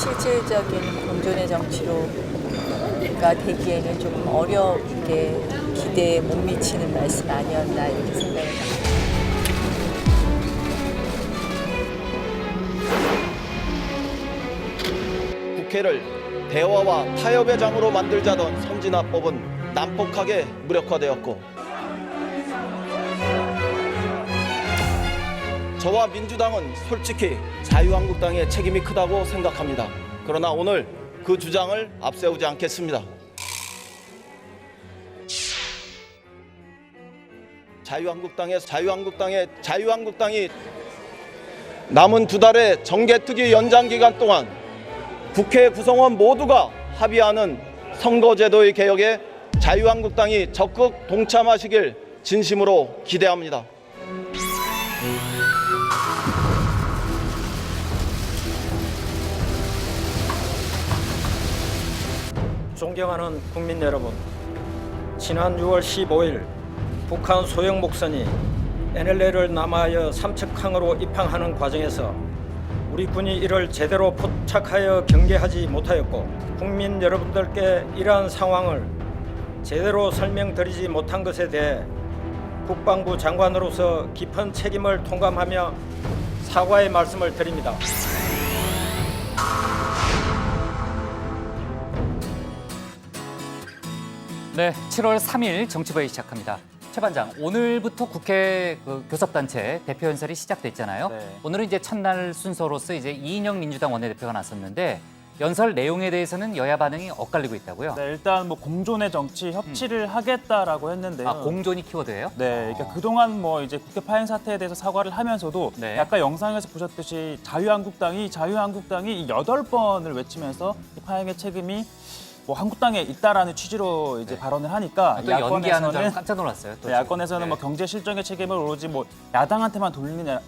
실질적인 공존의 정치로가 되기에는 조금 어렵게 기대에 못 미치는 말씀 아니었나 이렇게 생각을 합니다. 국회를 대화와 타협의 장으로 만들자던 선진화법은 난폭하게 무력화되었고 저와 민주당은 솔직히 자유한국당의 책임이 크다고 생각합니다. 그러나 오늘 그 주장을 앞세우지 않겠습니다. 자유한국당이 남은 2달의 정개특위 연장 기간 동안 국회 구성원 모두가 합의하는 선거제도의 개혁에 자유한국당이 적극 동참하시길 진심으로 기대합니다. 존경하는 국민 여러분, 지난 6월 15일 북한 소형 목선이 NLL을 남하여 삼척항으로 입항하는 과정에서 우리 군이 이를 제대로 포착하여 경계하지 못하였고 국민 여러분들께 이러한 상황을 제대로 설명드리지 못한 것에 대해 국방부 장관으로서 깊은 책임을 통감하며 사과의 말씀을 드립니다. 네, 7월 3일 정치부회 시작합니다. 최 반장, 오늘부터 국회 교섭단체 대표 연설이 시작됐잖아요. 네. 오늘은 이제 첫날 순서로서 이제 이인영 민주당 원내대표가 나섰는데 연설 내용에 대해서는 여야 반응이 엇갈리고 있다고요. 네, 일단 뭐 공존의 정치 협치를 하겠다라고 했는데요. 아, 공존이 키워드예요? 네, 그러니까 그동안 뭐 이제 국회 파행 사태에 대해서 사과를 하면서도 네. 아까 영상에서 보셨듯이 자유한국당이 이 8번을 외치면서 이 파행의 책임이 뭐 한국당에 있다라는 취지로 이제 발언을 하니까 또 연기하는 줄 알고 깜짝 놀랐어요. 또 네, 야권에서는 네. 뭐 경제 실정의 책임을 오로지 뭐 야당한테만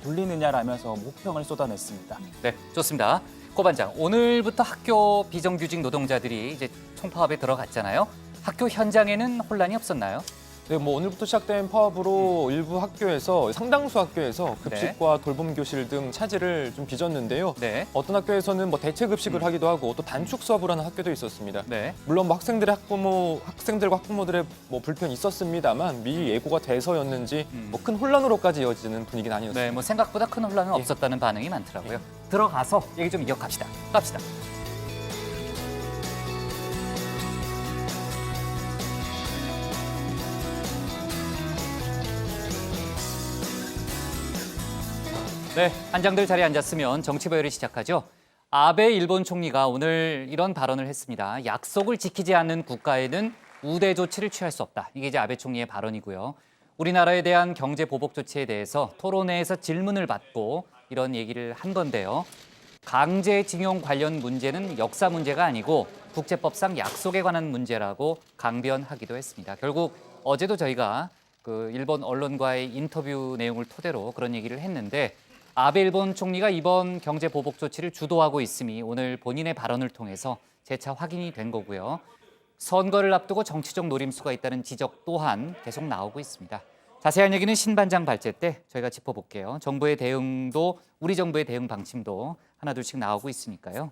돌리느냐라면서 혹평을 쏟아냈습니다. 네, 좋습니다. 고 반장, 오늘부터 학교 비정규직 노동자들이 이제 총파업에 들어갔잖아요. 학교 현장에는 혼란이 없었나요? 네, 뭐 오늘부터 시작된 파업으로 일부 학교에서 상당수 학교에서 급식과 돌봄 교실 등 차질을 좀 빚었는데요. 네. 어떤 학교에서는 뭐 대체 급식을 하기도 하고 또 단축 수업을 하는 학교도 있었습니다. 네. 물론 뭐 학생들과 학부모들의 뭐 불편이 있었습니다만 미리 예고가 돼서였는지 뭐 큰 혼란으로까지 이어지는 분위기는 아니었습니다. 네, 뭐 생각보다 큰 혼란은 없었다는 반응이 많더라고요. 들어가서 얘기 좀 이어갑시다. 갑시다. 네, 반장들 자리에 앉았으면 정치보혈이 시작하죠. 아베 일본 총리가 오늘 이런 발언을 했습니다. 약속을 지키지 않는 국가에는 우대 조치를 취할 수 없다. 이게 이제 아베 총리의 발언이고요. 우리나라에 대한 경제 보복 조치에 대해서 토론회에서 질문을 받고 이런 얘기를 한 건데요. 강제징용 관련 문제는 역사 문제가 아니고 국제법상 약속에 관한 문제라고 강변하기도 했습니다. 결국 어제도 저희가 그 일본 언론과의 인터뷰 내용을 토대로 그런 얘기를 했는데 아베 일본 총리가 이번 경제 보복 조치를 주도하고 있음이 오늘 본인의 발언을 통해서 재차 확인이 된 거고요. 선거를 앞두고 정치적 노림수가 있다는 지적 또한 계속 나오고 있습니다. 자세한 얘기는 신반장 발제 때 저희가 짚어볼게요. 정부의 대응도 우리 정부의 대응 방침도 하나둘씩 나오고 있으니까요.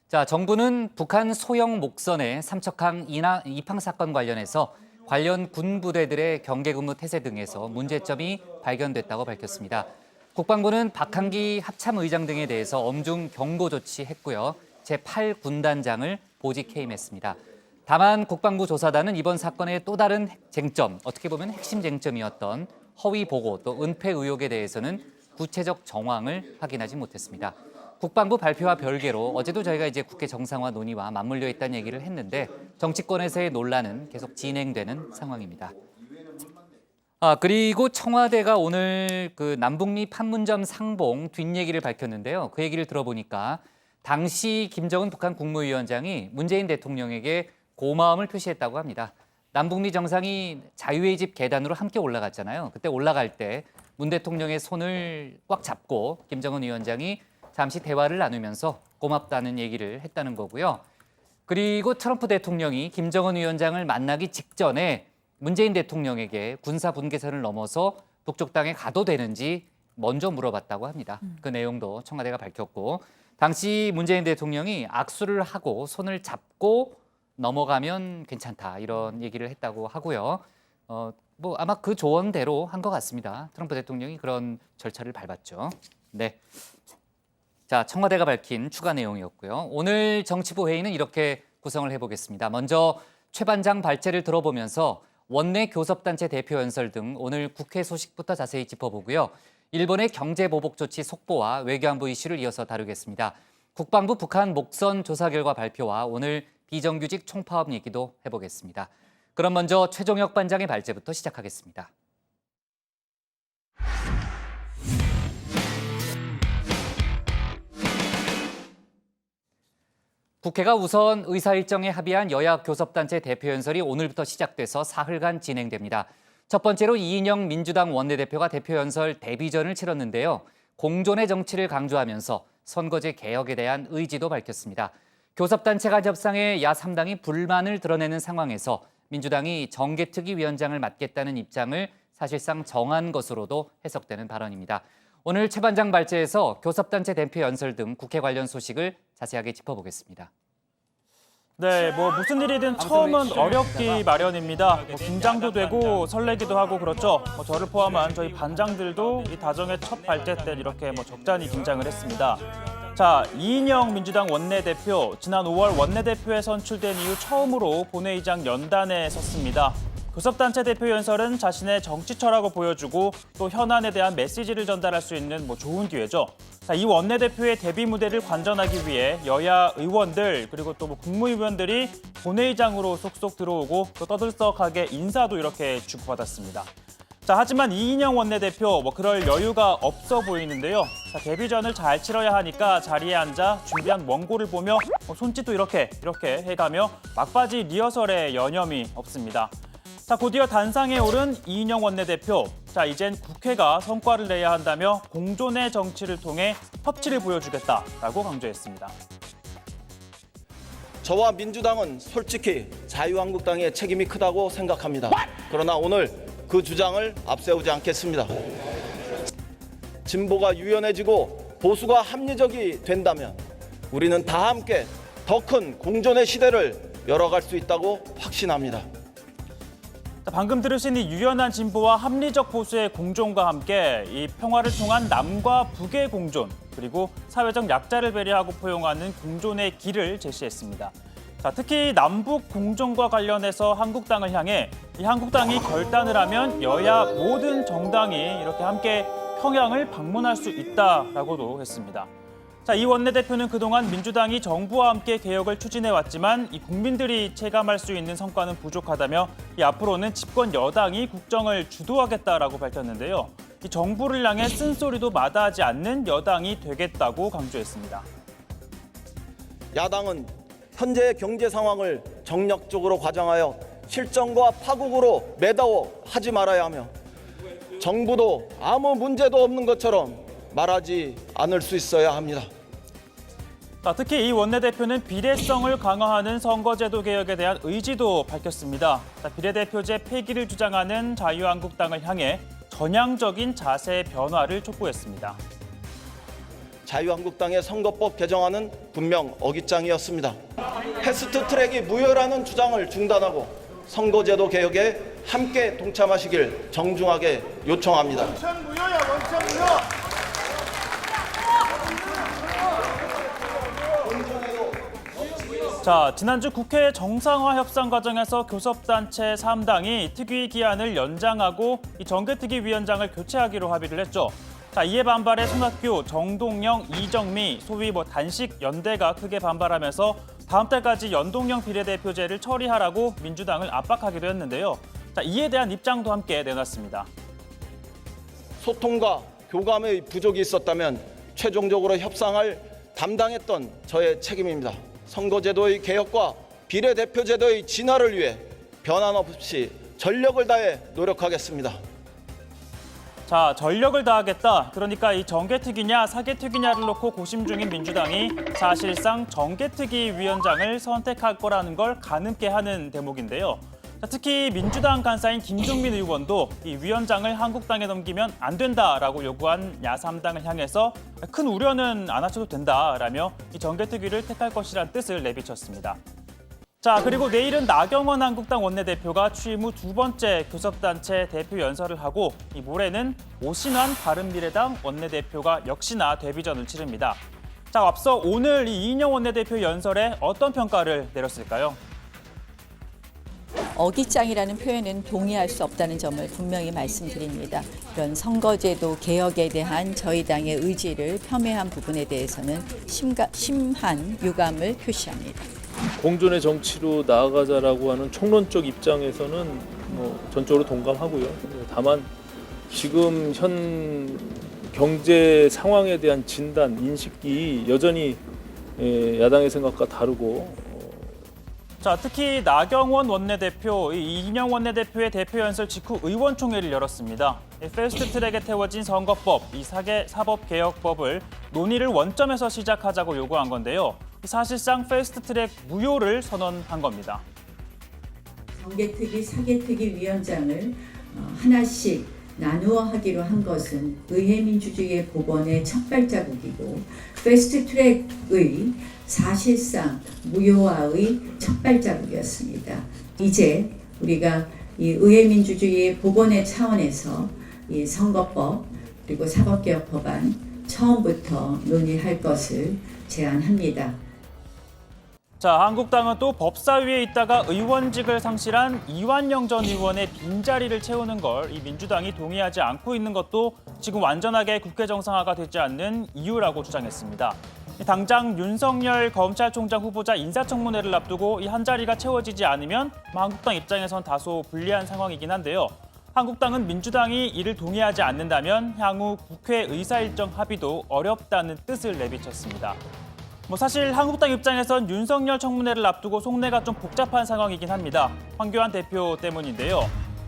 자, 정부는 북한 소형 목선의 삼척항 입항 사건 관련해서 관련 군 부대들의 경계근무 태세 등에서 문제점이 발견됐다고 밝혔습니다. 국방부는 박한기 합참의장 등에 대해서 엄중 경고 조치했고요. 제8군단장을 보직 해임했습니다. 다만 국방부 조사단은 이번 사건의 또 다른 쟁점, 어떻게 보면 핵심 쟁점이었던 허위 보고 또 은폐 의혹에 대해서는 구체적 정황을 확인하지 못했습니다. 국방부 발표와 별개로 어제도 저희가 이제 국회 정상화 논의와 맞물려 있다는 얘기를 했는데 정치권에서의 논란은 계속 진행되는 상황입니다. 그리고 청와대가 오늘 그 남북미 판문점 상봉 뒷얘기를 밝혔는데요. 그 얘기를 들어보니까 당시 김정은 북한 국무위원장이 문재인 대통령에게 고마움을 표시했다고 합니다. 남북미 정상이 자유의 집 계단으로 함께 올라갔잖아요. 그때 올라갈 때 문 대통령의 손을 꽉 잡고 김정은 위원장이 잠시 대화를 나누면서 고맙다는 얘기를 했다는 거고요. 그리고 트럼프 대통령이 김정은 위원장을 만나기 직전에 문재인 대통령에게 군사 분계선을 넘어서 북쪽 땅에 가도 되는지 먼저 물어봤다고 합니다. 그 내용도 청와대가 밝혔고 당시 문재인 대통령이 악수를 하고 손을 잡고 넘어가면 괜찮다 이런 얘기를 했다고 하고요. 뭐 아마 그 조언대로 한 것 같습니다. 트럼프 대통령이 그런 절차를 밟았죠. 네. 자, 청와대가 밝힌 추가 내용이었고요. 오늘 정치부 회의는 이렇게 구성을 해보겠습니다. 먼저 최 반장 발제를 들어보면서 원내 교섭단체 대표 연설 등 오늘 국회 소식부터 자세히 짚어보고요. 일본의 경제보복 조치 속보와 외교안보 이슈를 이어서 다루겠습니다. 국방부 북한 목선 조사 결과 발표와 오늘 비정규직 총파업 얘기도 해보겠습니다. 그럼 먼저 최종혁 반장의 발제부터 시작하겠습니다. 국회가 우선 의사일정에 합의한 여야 교섭단체 대표연설이 오늘부터 시작돼서 사흘간 진행됩니다. 첫 번째로 이인영 민주당 원내대표가 대표연설 데뷔전을 치렀는데요. 공존의 정치를 강조하면서 선거제 개혁에 대한 의지도 밝혔습니다. 교섭단체 간 협상에 야 3당이 불만을 드러내는 상황에서 민주당이 정개특위위원장을 맡겠다는 입장을 사실상 정한 것으로도 해석되는 발언입니다. 오늘 최 반장 발제에서 교섭단체 대표 연설 등 국회 관련 소식을 자세하게 짚어보겠습니다. 네, 뭐 무슨 일이든 처음은 어렵기 마련입니다. 뭐 긴장도 되고 설레기도 하고 그렇죠. 뭐 저를 포함한 저희 반장들도 이 다정의 첫 발제 때 이렇게 뭐 적잖이 긴장을 했습니다. 자, 이인영 민주당 원내대표, 지난 5월 원내대표에 선출된 이후 처음으로 본회의장 연단에 섰습니다. 교섭단체 대표 연설은 자신의 정치 철학을 보여주고 또 현안에 대한 메시지를 전달할 수 있는 뭐 좋은 기회죠. 자, 이 원내대표의 데뷔 무대를 관전하기 위해 여야 의원들 그리고 또 뭐 국무위원들이 본회의장으로 속속 들어오고 또 떠들썩하게 인사도 이렇게 주고받았습니다. 자, 하지만 이인영 원내대표 뭐 그럴 여유가 없어 보이는데요. 자, 데뷔전을 잘 치러야 하니까 자리에 앉아 준비한 원고를 보며 손짓도 이렇게 해가며 막바지 리허설에 여념이 없습니다. 자, 곧이어 단상에 오른 이인영 원내대표. 자, 이젠 국회가 성과를 내야 한다며 공존의 정치를 통해 협치를 보여주겠다라고 강조했습니다. 저와 민주당은 솔직히 자유한국당의 책임이 크다고 생각합니다. 그러나 오늘 그 주장을 앞세우지 않겠습니다. 진보가 유연해지고 보수가 합리적이 된다면 우리는 다 함께 더 큰 공존의 시대를 열어갈 수 있다고 확신합니다. 방금 들으신 이 유연한 진보와 합리적 보수의 공존과 함께 이 평화를 통한 남과 북의 공존 그리고 사회적 약자를 배려하고 포용하는 공존의 길을 제시했습니다. 자, 특히 남북 공존과 관련해서 한국당을 향해 이 한국당이 결단을 하면 여야 모든 정당이 이렇게 함께 평양을 방문할 수 있다라고도 했습니다. 자, 이 원내대표는 그동안 민주당이 정부와 함께 개혁을 추진해왔지만 이 국민들이 체감할 수 있는 성과는 부족하다며 이 앞으로는 집권 여당이 국정을 주도하겠다라고 밝혔는데요. 이 정부를 향해 쓴소리도 마다하지 않는 여당이 되겠다고 강조했습니다. 야당은 현재의 경제 상황을 정력적으로 과장하여 실정과 파국으로 매다워 하지 말아야 하며 정부도 아무 문제도 없는 것처럼 말하지 않을 수 있어야 합니다. 특히 이 원내대표는 비례성을 강화하는 선거제도 개혁에 대한 의지도 밝혔습니다. 비례대표제 폐기를 주장하는 자유한국당을 향해 전향적인 자세 변화를 촉구했습니다. 자유한국당의 선거법 개정안은 분명 어깃장이었습니다. 패스트트랙이 무효라는 주장을 중단하고 선거제도 개혁에 함께 동참하시길 정중하게 요청합니다. 원천 무효야, 원천 무효. 자, 지난주 국회 정상화 협상 과정에서 교섭단체 3당이 특위 기한을 연장하고 이 정개특위위원장을 교체하기로 합의를 했죠. 자, 이에 반발해 손학규, 정동영, 이정미, 소위 단식 연대가 크게 반발하면서 다음 달까지 연동형 비례대표제를 처리하라고 민주당을 압박하기도 했는데요. 자, 이에 대한 입장도 함께 내놨습니다. 소통과 교감의 부족이 있었다면 최종적으로 협상을 담당했던 저의 책임입니다. 선거제도의 개혁과 비례대표제도의 진화를 위해 변함없이 전력을 다해 노력하겠습니다. 자, 전력을 다하겠다. 그러니까 이 정개특위냐 사개특위냐를 놓고 고심 중인 민주당이 사실상 정개특위 위원장을 선택할 거라는 걸 가늠케 하는 대목인데요. 특히 민주당 간사인 김종민 의원도 이 위원장을 한국당에 넘기면 안 된다라고 요구한 야3당을 향해서 큰 우려는 안 하셔도 된다라며 이 정개특위를 택할 것이란 뜻을 내비쳤습니다. 자, 그리고 내일은 나경원 한국당 원내대표가 취임 후 두 번째 교섭단체 대표 연설을 하고 이 모레는 오신환 바른미래당 원내대표가 역시나 데뷔전을 치릅니다. 자, 앞서 오늘 이 이인영 원내대표 연설에 어떤 평가를 내렸을까요? 어깃장이라는 표현은 동의할 수 없다는 점을 분명히 말씀드립니다. 이런 선거제도 개혁에 대한 저희 당의 의지를 폄훼한 부분에 대해서는 심한 유감을 표시합니다. 공존의 정치로 나아가자라고 하는 총론적 입장에서는 전적으로 동감하고요. 다만 지금 현 경제 상황에 대한 진단, 인식이 여전히 야당의 생각과 다르고 자, 특히 나경원 원내대표, 이인영 원내대표의 대표 연설 직후 의원총회를 열었습니다. 패스트트랙에 태워진 선거법, 이 사법개혁법을 논의를 원점에서 시작하자고 요구한 건데요. 사실상 패스트트랙 무효를 선언한 겁니다. 정개특위, 사개특위 위원장을 하나씩 나누어 하기로 한 것은 의회민주주의의 복원의 첫 발자국이고 패스트트랙의 사실상 무효화의 첫 발자국이었습니다. 이제 우리가 이 의회민주주의의 복원의 차원에서 이 선거법 그리고 사법개혁 법안 처음부터 논의할 것을 제안합니다. 자, 한국당은 또 법사위에 있다가 의원직을 상실한 이완영 전 의원의 빈자리를 채우는 걸 이 민주당이 동의하지 않고 있는 것도 지금 완전하게 국회 정상화가 되지 않는 이유라고 주장했습니다. 당장 윤석열 검찰총장 후보자 인사청문회를 앞두고 이 한 자리가 채워지지 않으면 한국당 입장에선 다소 불리한 상황이긴 한데요. 한국당은 민주당이 이를 동의하지 않는다면 향후 국회 의사일정 합의도 어렵다는 뜻을 내비쳤습니다. 사실 한국당 입장에선 윤석열 청문회를 앞두고 속내가 좀 복잡한 상황이긴 합니다. 황교안 대표 때문인데요.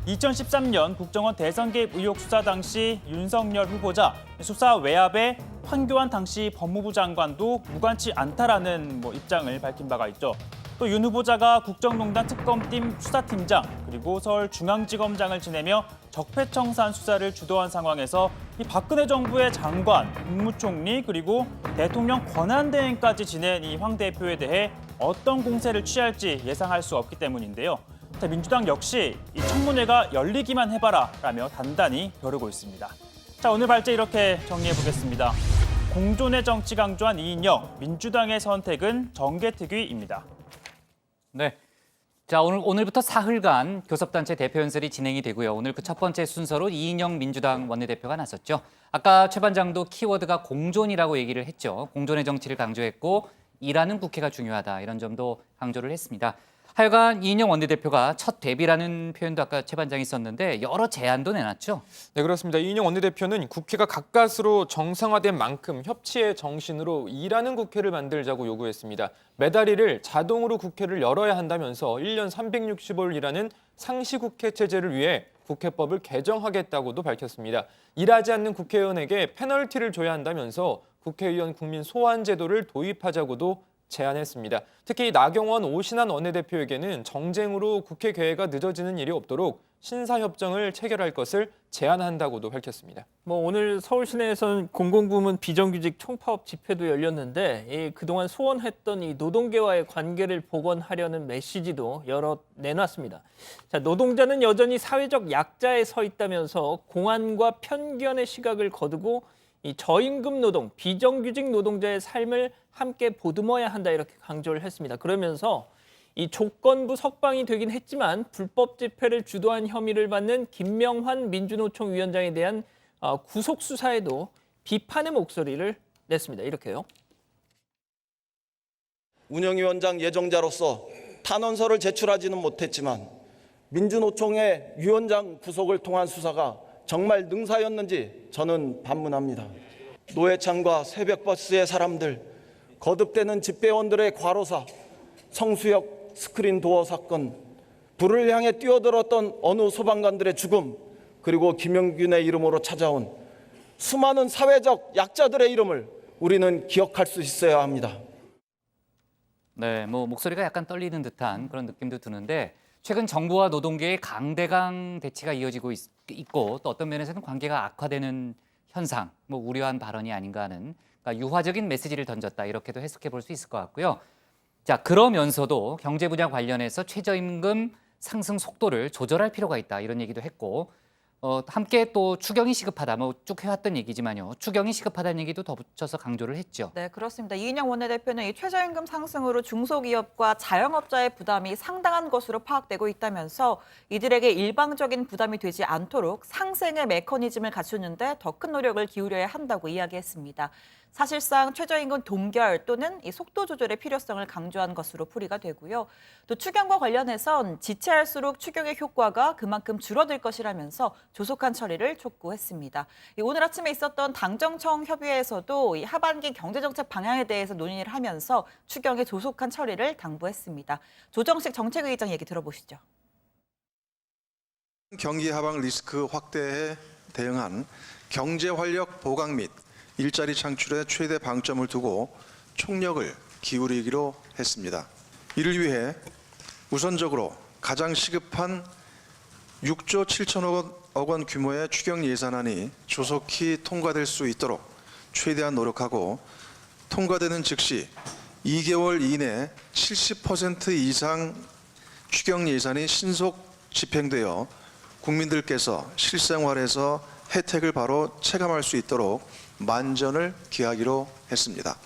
2013년 국정원 대선 개입 의혹 수사 당시 윤석열 후보자 수사 외압에 황교안 당시 법무부 장관도 무관치 않다라는 입장을 밝힌 바가 있죠. 또 윤 후보자가 국정농단 특검팀 수사팀장 그리고 서울중앙지검장을 지내며 적폐청산 수사를 주도한 상황에서 이 박근혜 정부의 장관, 국무총리 그리고 대통령 권한대행까지 지낸 이 황 대표에 대해 어떤 공세를 취할지 예상할 수 없기 때문인데요. 자, 민주당 역시 이 청문회가 열리기만 해봐라라며 단단히 벼르고 있습니다. 자, 오늘 발제 이렇게 정리해보겠습니다. 공존의 정치 강조한 이인영, 민주당의 선택은 정개특위입니다. 네. 자, 오늘부터 사흘간 교섭단체 대표 연설이 진행이 되고요. 오늘 그 첫 번째 순서로 이인영 민주당 원내대표가 나섰죠. 아까 최 반장도 키워드가 공존이라고 얘기를 했죠. 공존의 정치를 강조했고 일하는 국회가 중요하다 이런 점도 강조를 했습니다. 하여간 이인영 원내대표가 첫 데뷔라는 표현도 아까 최 반장이 썼는데 여러 제안도 내놨죠. 네, 그렇습니다. 이인영 원내대표는 국회가 가까스로 정상화된 만큼 협치의 정신으로 일하는 국회를 만들자고 요구했습니다. 매달리를 자동으로 국회를 열어야 한다면서 1년 365일이라는 상시국회 체제를 위해 국회법을 개정하겠다고도 밝혔습니다. 일하지 않는 국회의원에게 페널티를 줘야 한다면서 국회의원 국민 소환 제도를 도입하자고도 제안했습니다. 특히 나경원, 오신환 원내대표에게는 정쟁으로 국회 개회가 늦어지는 일이 없도록 신사협정을 체결할 것을 제안한다고도 밝혔습니다. 오늘 서울 시내에서는 공공부문 비정규직 총파업 집회도 열렸는데 그동안 소원했던 이 노동계와의 관계를 복원하려는 메시지도 여러 내놨습니다. 자, 노동자는 여전히 사회적 약자에 서 있다면서 공안과 편견의 시각을 거두고 이 저임금 노동, 비정규직 노동자의 삶을 함께 보듬어야 한다 이렇게 강조를 했습니다. 그러면서 이 조건부 석방이 되긴 했지만 불법 집회를 주도한 혐의를 받는 김명환 민주노총 위원장에 대한 구속 수사에도 비판의 목소리를 냈습니다. 이렇게요. 운영위원장 예정자로서 탄원서를 제출하지는 못했지만 민주노총의 위원장 구속을 통한 수사가 정말 능사였는지 저는 반문합니다. 노회찬과 새벽버스의 사람들, 거듭되는 집배원들의 과로사, 성수역 스크린 도어 사건, 불을 향해 뛰어들었던 어느 소방관들의 죽음, 그리고 김영균의 이름으로 찾아온 수많은 사회적 약자들의 이름을 우리는 기억할 수 있어야 합니다. 네, 목소리가 약간 떨리는 듯한 그런 느낌도 드는데 최근 정부와 노동계의 강대강 대치가 이어지고 있고 또 어떤 면에서는 관계가 악화되는 현상, 뭐 우려한 발언이 아닌가 하는 그러니까 유화적인 메시지를 던졌다 이렇게도 해석해 볼 수 있을 것 같고요. 자, 그러면서도 경제 분야 관련해서 최저임금 상승 속도를 조절할 필요가 있다 이런 얘기도 했고 함께 또 추경이 시급하다 뭐 쭉 해왔던 얘기지만요. 추경이 시급하다는 얘기도 덧붙여서 강조를 했죠. 네, 그렇습니다. 이인영 원내대표는 이 최저임금 상승으로 중소기업과 자영업자의 부담이 상당한 것으로 파악되고 있다면서 이들에게 일방적인 부담이 되지 않도록 상생의 메커니즘을 갖추는데 더 큰 노력을 기울여야 한다고 이야기했습니다. 사실상 최저임금 동결 또는 이 속도 조절의 필요성을 강조한 것으로 풀이가 되고요. 또 추경과 관련해선 지체할수록 추경의 효과가 그만큼 줄어들 것이라면서 조속한 처리를 촉구했습니다. 오늘 아침에 있었던 당정청 협의회에서도 이 하반기 경제정책 방향에 대해서 논의를 하면서 추경의 조속한 처리를 당부했습니다. 조정식 정책의장 얘기 들어보시죠. 경기 하방 리스크 확대에 대응한 경제 활력 보강 및 일자리 창출에 최대 방점을 두고 총력을 기울이기로 했습니다. 이를 위해 우선적으로 가장 시급한 6조 7천억 원 규모의 추경 예산안이 조속히 통과될 수 있도록 최대한 노력하고 통과되는 즉시 2개월 이내 70% 이상 추경 예산이 신속 집행되어 국민들께서 실생활에서 혜택을 바로 체감할 수 있도록 만전을 기하기로 했습니다.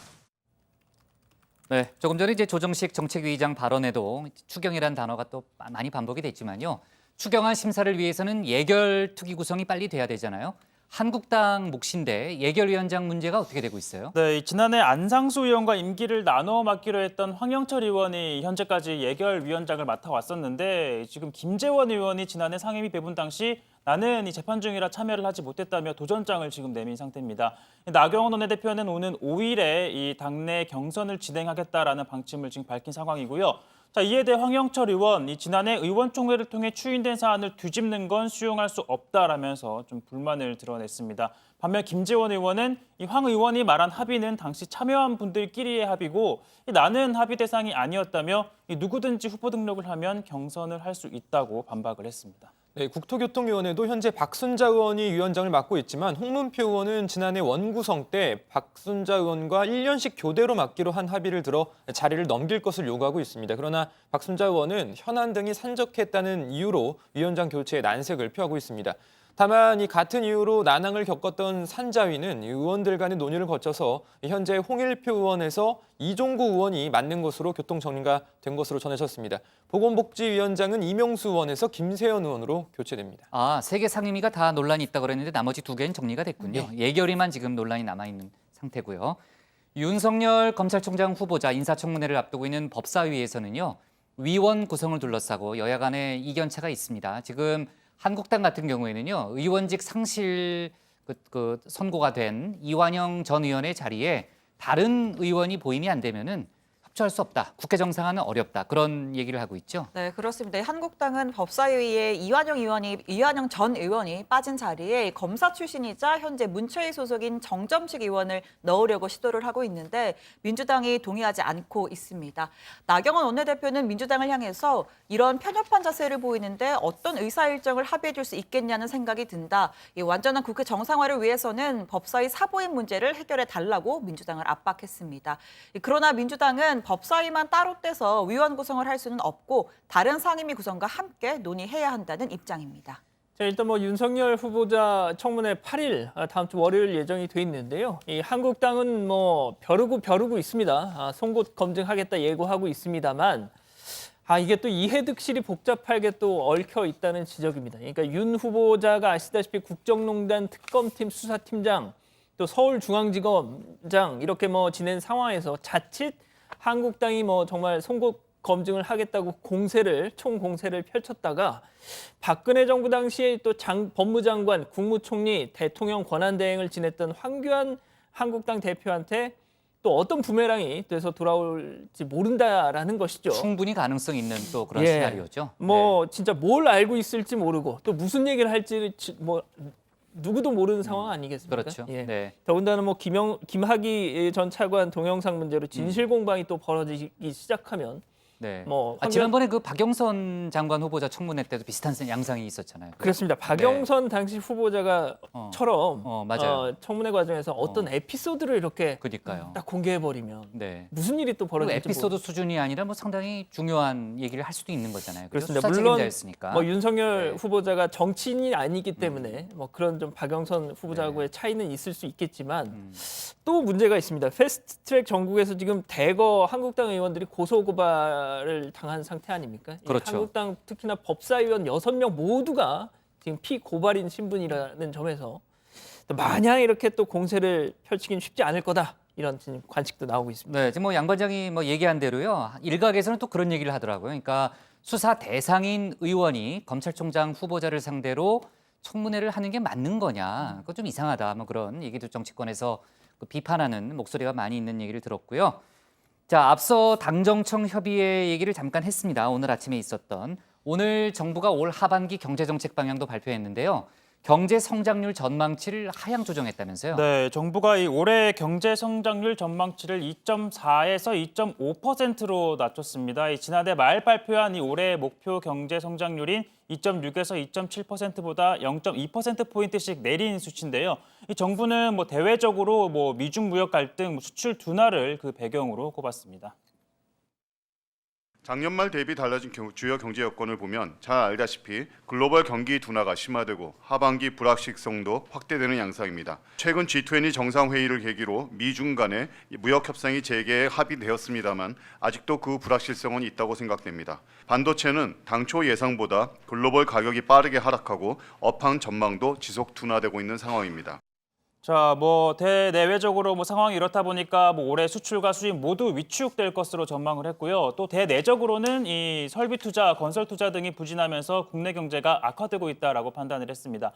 네, 조금 전에 이제 조정식 정책위의장 발언에도 추경이라는 단어가 또 많이 반복이 됐지만요. 추경안 심사를 위해서는 예결 특위 구성이 빨리 돼야 되잖아요. 한국당 몫인데 예결위원장 문제가 어떻게 되고 있어요? 네, 지난해 안상수 의원과 임기를 나눠 맡기로 했던 황영철 의원이 현재까지 예결위원장을 맡아왔었는데 지금 김재원 의원이 지난해 상임위 배분 당시 나는 이 재판 중이라 참여를 하지 못했다며 도전장을 지금 내민 상태입니다. 나경원 원내대표는 오는 5일에 이 당내 경선을 진행하겠다라는 방침을 지금 밝힌 상황이고요. 자, 이에 대해 황영철 의원, 이 지난해 의원총회를 통해 추인된 사안을 뒤집는 건 수용할 수 없다라면서 좀 불만을 드러냈습니다. 반면 김재원 의원은 이 황 의원이 말한 합의는 당시 참여한 분들끼리의 합의고 나는 합의 대상이 아니었다며 누구든지 후보 등록을 하면 경선을 할 수 있다고 반박을 했습니다. 네, 국토교통위원회도 현재 박순자 의원이 위원장을 맡고 있지만 홍문표 의원은 지난해 원구성 때 박순자 의원과 1년씩 교대로 맡기로 한 합의를 들어 자리를 넘길 것을 요구하고 있습니다. 그러나 박순자 의원은 현안 등이 산적했다는 이유로 위원장 교체에 난색을 표하고 있습니다. 다만 이 같은 이유로 난항을 겪었던 산자위는 의원들 간의 논의를 거쳐서 현재 홍일표 의원에서 이종구 의원이 맡는 것으로 교통 정리가 된 것으로 전해졌습니다. 보건복지위원장은 이명수 의원에서 김세연 의원으로 교체됩니다. 아, 3개 상임위가 다 논란이 있다고 그랬는데 나머지 2개는 정리가 됐군요. 네. 예결위만 지금 논란이 남아있는 상태고요. 윤석열 검찰총장 후보자 인사청문회를 앞두고 있는 법사위에서는요. 위원 구성을 둘러싸고 여야 간의 이견차가 있습니다. 지금 한국당 같은 경우에는요. 의원직 상실 선고가 된 이완영 전 의원의 자리에 다른 의원이 보임이 안 되면은 협조할 수 없다. 국회 정상화는 어렵다. 그런 얘기를 하고 있죠. 네, 그렇습니다. 한국당은 법사위에 이완영 전 의원이 빠진 자리에 검사 출신이자 현재 문체위 소속인 정점식 의원을 넣으려고 시도를 하고 있는데 민주당이 동의하지 않고 있습니다. 나경원 원내대표는 민주당을 향해서 이런 편협한 자세를 보이는데 어떤 의사 일정을 합의해 줄 수 있겠냐는 생각이 든다. 이 완전한 국회 정상화를 위해서는 법사위 사보임 문제를 해결해 달라고 민주당을 압박했습니다. 그러나 민주당은 법사위만 따로 떼서 위원 구성을 할 수는 없고 다른 상임위 구성과 함께 논의해야 한다는 입장입니다. 자, 일단 윤석열 후보자 청문회 8일 다음 주 월요일 예정이 돼 있는데요. 이 한국당은 벼르고 있습니다. 송곳 검증하겠다 예고하고 있습니다만 이게 또 이해득실이 복잡하게 또 얽혀 있다는 지적입니다. 그러니까 윤 후보자가 아시다시피 국정농단 특검팀 수사팀장 또 서울중앙지검장 이렇게 지낸 상황에서 자칫 한국당이 정말 송곳 검증을 하겠다고 총 공세를 펼쳤다가 박근혜 정부 당시에 또 법무장관, 국무총리, 대통령 권한대행을 지냈던 황교안 한국당 대표한테 또 어떤 부메랑이 돼서 돌아올지 모른다라는 것이죠. 충분히 가능성 있는 또 그런 시나리오죠. 진짜 뭘 알고 있을지 모르고 또 무슨 얘기를 할지 누구도 모르는 상황 아니겠습니까? 그렇죠. 예. 네. 더군다나 김학의 전 차관 동영상 문제로 진실 공방이 또 벌어지기 시작하면 네. 뭐 지난번에 그 박영선 장관 후보자 청문회 때도 비슷한 양상이 있었잖아요. 그렇습니다. 박영선 당시 후보자가 처럼 맞아요. 청문회 과정에서 어떤 에피소드를 이렇게 그러니까요. 딱 공개해버리면 네. 무슨 일이 또 벌어질지 에피소드 수준이 아니라 뭐 상당히 중요한 얘기를 할 수도 있는 거잖아요. 그렇습니다. 수사 물론 책임자였으니까. 뭐 윤석열 후보자가 정치인이 아니기 때문에 뭐 그런 좀 박영선 후보자하고의 차이는 있을 수 있겠지만 또 문제가 있습니다. 패스트트랙 전국에서 지금 대거 한국당 의원들이 고소고발을 당한 상태 아닙니까? 그렇죠. 한국당 특히나 법사위원 6명 모두가 지금 피고발인 신분이라는 점에서 또 마냥 이렇게 또 공세를 펼치긴 쉽지 않을 거다. 이런 지금 관측도 나오고 있습니다. 네, 지금 뭐 양 관장이 뭐 얘기한 대로요. 일각에서는 또 그런 얘기를 하더라고요. 그러니까 수사 대상인 의원이 검찰총장 후보자를 상대로 청문회를 하는 게 맞는 거냐? 그거 좀 이상하다. 뭐 그런 얘기도 정치권에서 비판하는 목소리가 많이 있는 얘기를 들었고요. 자, 앞서 당정청 협의회 얘기를 잠깐 했습니다. 오늘 아침에 있었던. 오늘 정부가 올 하반기 경제정책 방향도 발표했는데요. 경제 성장률 전망치를 하향 조정했다면서요? 네, 정부가 이 올해 경제 성장률 전망치를 2.4에서 2.5%로 낮췄습니다. 지난해 말 발표한 이 올해 목표 경제 성장률인 2.6에서 2.7%보다 0.2%포인트씩 내린 수치인데요. 이 정부는 뭐 대외적으로 뭐 미중 무역 갈등, 수출 둔화를 그 배경으로 꼽았습니다. 작년 말 대비 달라진 주요 경제 여건을 보면 잘 알다시피 글로벌 경기 둔화가 심화되고 하반기 불확실성도 확대되는 양상입니다. 최근 G20 정상회의를 계기로 미중 간의 무역 협상이 재개에 합의되었습니다만 아직도 그 불확실성은 있다고 생각됩니다. 반도체는 당초 예상보다 글로벌 가격이 빠르게 하락하고 업황 전망도 지속 둔화되고 있는 상황입니다. 자, 뭐 대내외적으로 뭐 상황이 이렇다 보니까 뭐 올해 수출과 수입 모두 위축될 것으로 전망을 했고요. 또 대내적으로는 이 설비 투자, 건설 투자 등이 부진하면서 국내 경제가 악화되고 있다라고 판단을 했습니다.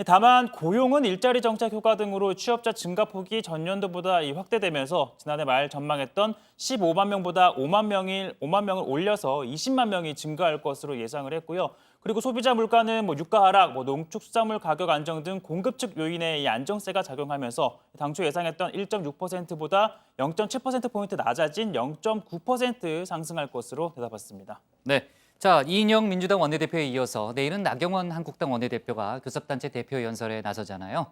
다만 고용은 일자리 정책 효과 등으로 취업자 증가폭이 전년도보다 확대되면서 지난해 말 전망했던 15만 명보다 5만 명을 올려서 20만 명이 증가할 것으로 예상을 했고요. 그리고 소비자 물가는 뭐 유가 하락, 뭐 농축수산물 가격 안정 등 공급 측 요인의 이 안정세가 작용하면서 당초 예상했던 1.6%보다 0.7%포인트 낮아진 0.9% 상승할 것으로 내다봤습니다. 네. 자, 이인영 민주당 원내대표에 이어서 내일은 나경원 한국당 원내대표가 교섭단체 대표 연설에 나서잖아요.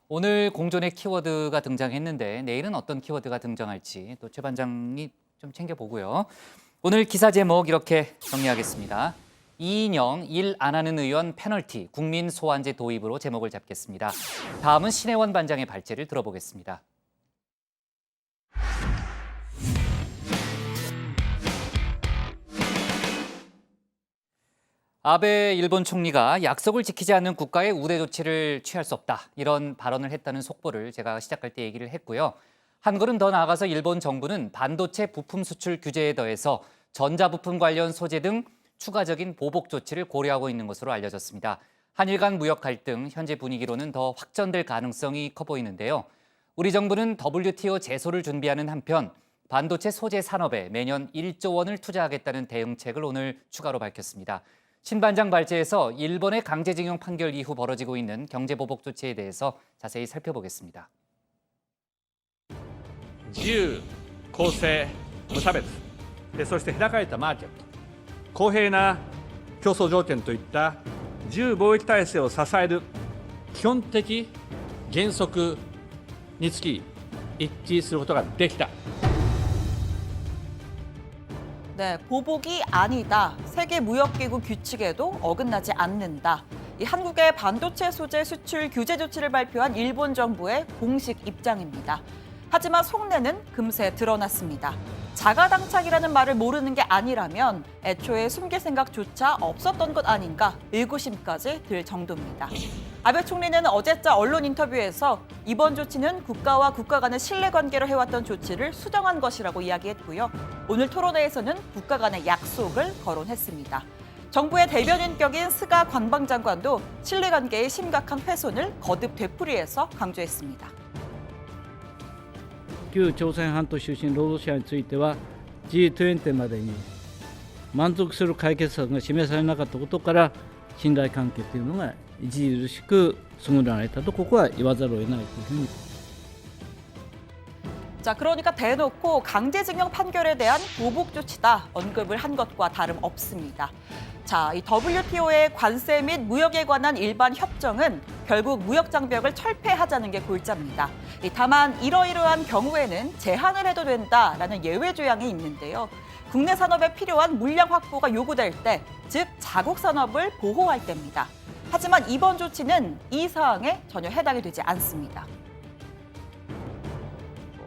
오늘 공존의 키워드가 등장했는데 내일은 어떤 키워드가 등장할지 또 최 반장이 좀 챙겨보고요. 오늘 기사 제목 이렇게 정리하겠습니다. 이인영 일 안 하는 의원 페널티 국민 소환제 도입으로 제목을 잡겠습니다. 다음은 신혜원 반장의 발제를 들어보겠습니다. 아베 일본 총리가 약속을 지키지 않는 국가에 우대 조치를 취할 수 없다. 이런 발언을 했다는 속보를 제가 시작할 때 얘기를 했고요. 한 걸음 더 나아가서 일본 정부는 반도체 부품 수출 규제에 더해서 전자부품 관련 소재 등 추가적인 보복 조치를 고려하고 있는 것으로 알려졌습니다. 한일 간 무역 갈등, 현재 분위기로는 더 확전될 가능성이 커 보이는데요. 우리 정부는 WTO 제소를 준비하는 한편 반도체 소재 산업에 매년 1조 원을 투자하겠다는 대응책을 오늘 추가로 밝혔습니다. 신 반장 발제에서 일본의 강제징용 판결 이후 벌어지고 있는 경제보복 조치에 대해서 자세히 살펴보겠습니다. 自由、公正、無差別、そして開かれたマーケット、公平な競争条件といった自由貿易体制を支える基本的原則につき一致することができた。 네, 보복이 아니다. 세계 무역기구 규칙에도 어긋나지 않는다. 이 한국의 반도체 소재 수출 규제 조치를 발표한 일본 정부의 공식 입장입니다. 하지만 속내는 금세 드러났습니다. 자가당착이라는 말을 모르는 게 아니라면 애초에 숨길 생각조차 없었던 것 아닌가 의구심까지 들 정도입니다. 아베 총리는 어제자 언론 인터뷰에서 이번 조치는 국가와 국가 간의 신뢰관계로 해왔던 조치를 수정한 것이라고 이야기했고요. 오늘 토론회에서는 국가 간의 약속을 거론했습니다. 정부의 대변인격인 스가 관방장관도 신뢰관계의 심각한 훼손을 거듭 되풀이해서 강조했습니다. 旧朝鮮半島出身労働者については G20 までに満足する解決策が示されなかったことから信頼関係というのが著しく損なわれたとここは言わざるを得ないというふうに。 자, 그러니까 대놓고 강제징용 판결에 대한 보복 조치다 언급을 한 것과 다름없습니다. 자, 이 WTO의 관세 및 무역에 관한 일반 협정은 결국 무역 장벽을 철폐하자는 게 골자입니다. 다만 이러이러한 경우에는 제한을 해도 된다라는 예외 조항이 있는데요. 국내 산업에 필요한 물량 확보가 요구될 때, 즉 자국 산업을 보호할 때입니다. 하지만 이번 조치는 이 사항에 전혀 해당이 되지 않습니다.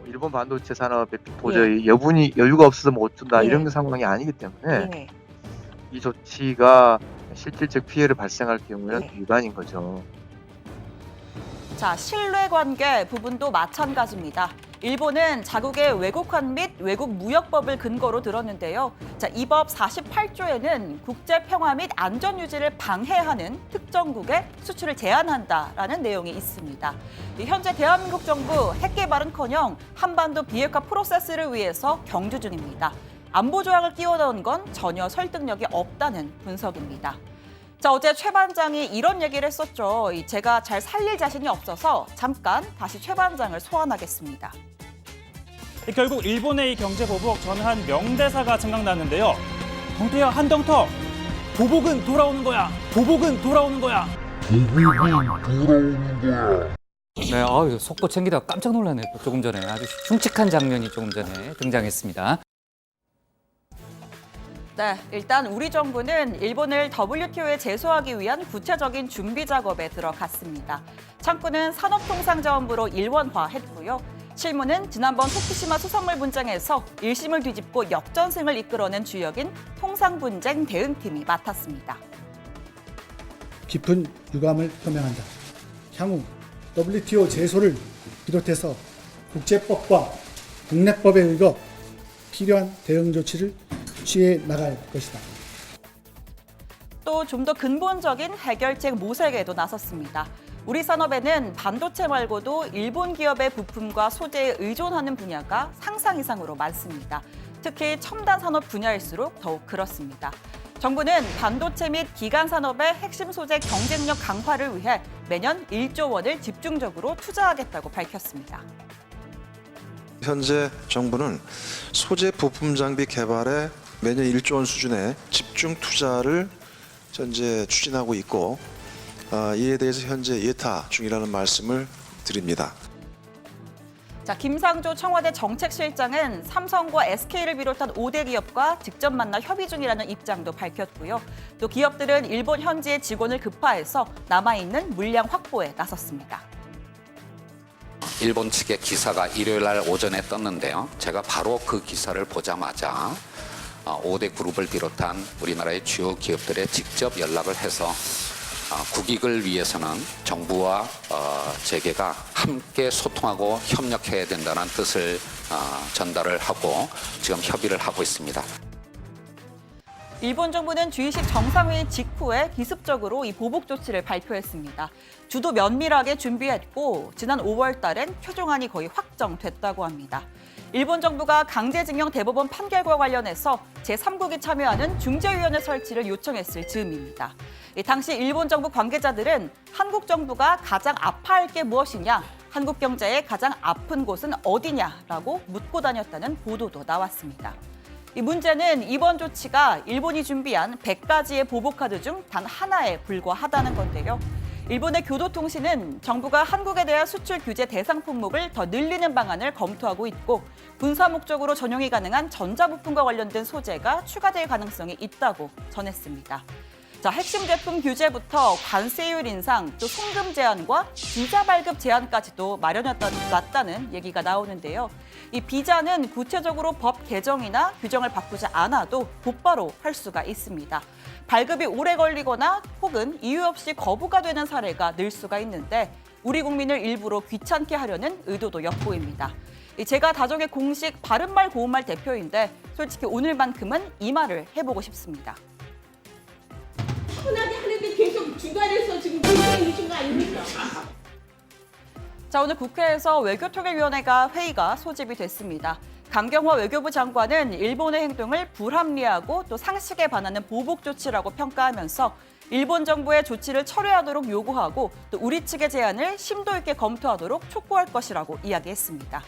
일본 반도체 산업에 도저히 여유가 없어서 못 준다 이런 상황이 아니기 때문에 이 조치가 실질적 피해를 발생할 경우에는 위반인 거죠. 자, 신뢰관계 부분도 마찬가지입니다. 일본은 자국의 외국환 및 외국 무역법을 근거로 들었는데요. 자, 이 법 48조에는 국제 평화 및 안전 유지를 방해하는 특정국의 수출을 제한한다라는 내용이 있습니다. 현재 대한민국 정부 핵 개발은커녕 한반도 비핵화 프로세스를 위해서 경주 중입니다. 안보 조항을 끼워 넣은 건 전혀 설득력이 없다는 분석입니다. 자, 어제 최 반장이 이런 얘기를 했었죠. 제가 잘 살릴 자신이 없어서 잠깐 다시 최 반장을 소환하겠습니다. 결국 일본의 이 경제 보복, 저는 한 명대사가 생각나는데요. 덩태야 한덩터, 보복은 돌아오는 거야. 보복은 돌아오는 거야. 네, 속보 챙기다가 깜짝 놀라네요. 조금 전에 아주 흉측한 장면이 조금 전에 등장했습니다. 네, 일단 우리 정부는 일본을 WTO에 제소하기 위한 구체적인 준비 작업에 들어갔습니다. 창구는 산업통상자원부로 일원화했고요. 실무는 지난번 후쿠시마 수산물 분쟁에서 1심을 뒤집고 역전승을 이끌어낸 주역인 통상분쟁 대응팀이 맡았습니다. 깊은 유감을 표명한다. 향후 WTO 제소를 비롯해서 국제법과 국내법에 의거 필요한 대응 조치를 취해 나갈 것이다. 또 좀 더 근본적인 해결책 모색에도 나섰습니다. 우리 산업에는 반도체 말고도 일본 기업의 부품과 소재에 의존하는 분야가 상상 이상으로 많습니다. 특히 첨단 산업 분야일수록 더욱 그렇습니다. 정부는 반도체 및 기간 산업의 핵심 소재 경쟁력 강화를 위해 매년 1조 원을 집중적으로 투자하겠다고 밝혔습니다. 현재 정부는 소재 부품 장비 개발에 매년 1조 원 수준의 집중 투자를 현재 추진하고 있고 이에 대해서 현재 예타 중이라는 말씀을 드립니다. 자, 김상조 청와대 정책실장은 삼성과 SK를 비롯한 5대 기업과 직접 만나 협의 중이라는 입장도 밝혔고요. 또 기업들은 일본 현지의 직원을 급파해서 남아있는 물량 확보에 나섰습니다. 일본 측의 기사가 일요일 날 오전에 떴는데요. 제가 바로 그 기사를 보자마자 5대 그룹을 비롯한 우리나라의 주요 기업들에 직접 연락을 해서 국익을 위해서는 정부와 재계가 함께 소통하고 협력해야 된다는 뜻을 전달을 하고 지금 협의를 하고 있습니다. 일본 정부는 G20 정상회의 직후에 기습적으로 이 보복 조치를 발표했습니다. 주도 면밀하게 준비했고 지난 5월 달엔 최종안이 거의 확정됐다고 합니다. 일본 정부가 강제징용 대법원 판결과 관련해서 제3국이 참여하는 중재위원회 설치를 요청했을 즈음입니다. 당시 일본 정부 관계자들은 한국 정부가 가장 아파할 게 무엇이냐, 한국 경제의 가장 아픈 곳은 어디냐라고 묻고 다녔다는 보도도 나왔습니다. 이 문제는 이번 조치가 일본이 준비한 100가지의 보복카드 중 단 하나에 불과하다는 건데요. 일본의 교도통신은 정부가 한국에 대한 수출 규제 대상 품목을 더 늘리는 방안을 검토하고 있고 군사 목적으로 전용이 가능한 전자부품과 관련된 소재가 추가될 가능성이 있다고 전했습니다. 자, 핵심 제품 규제부터 관세율 인상, 또 송금 제한과 비자 발급 제한까지도 마련해놨다는 얘기가 나오는데요. 이 비자는 구체적으로 법 개정이나 규정을 바꾸지 않아도 곧바로 할 수가 있습니다. 발급이 오래 걸리거나 혹은 이유 없이 거부가 되는 사례가 늘 수가 있는데 우리 국민을 일부러 귀찮게 하려는 의도도 엿보입니다. 제가 다정의 공식 바른말 고운말 대표인데 솔직히 오늘만큼은 이 말을 해보고 싶습니다. 흔하게 하는데 계속 주관해서 지금 논쟁이 있는 거 아닙니까? 자, 오늘 국회에서 외교통일위원회가 회의가 소집이 됐습니다. 강경화 외교부 장관은 일본의 행동을 불합리하고 또 상식에 반하는 보복 조치라고 평가하면서 일본 정부의 조치를 철회하도록 요구하고 또 우리 측의 제안을 심도 있게 검토하도록 촉구할 것이라고 이야기했습니다.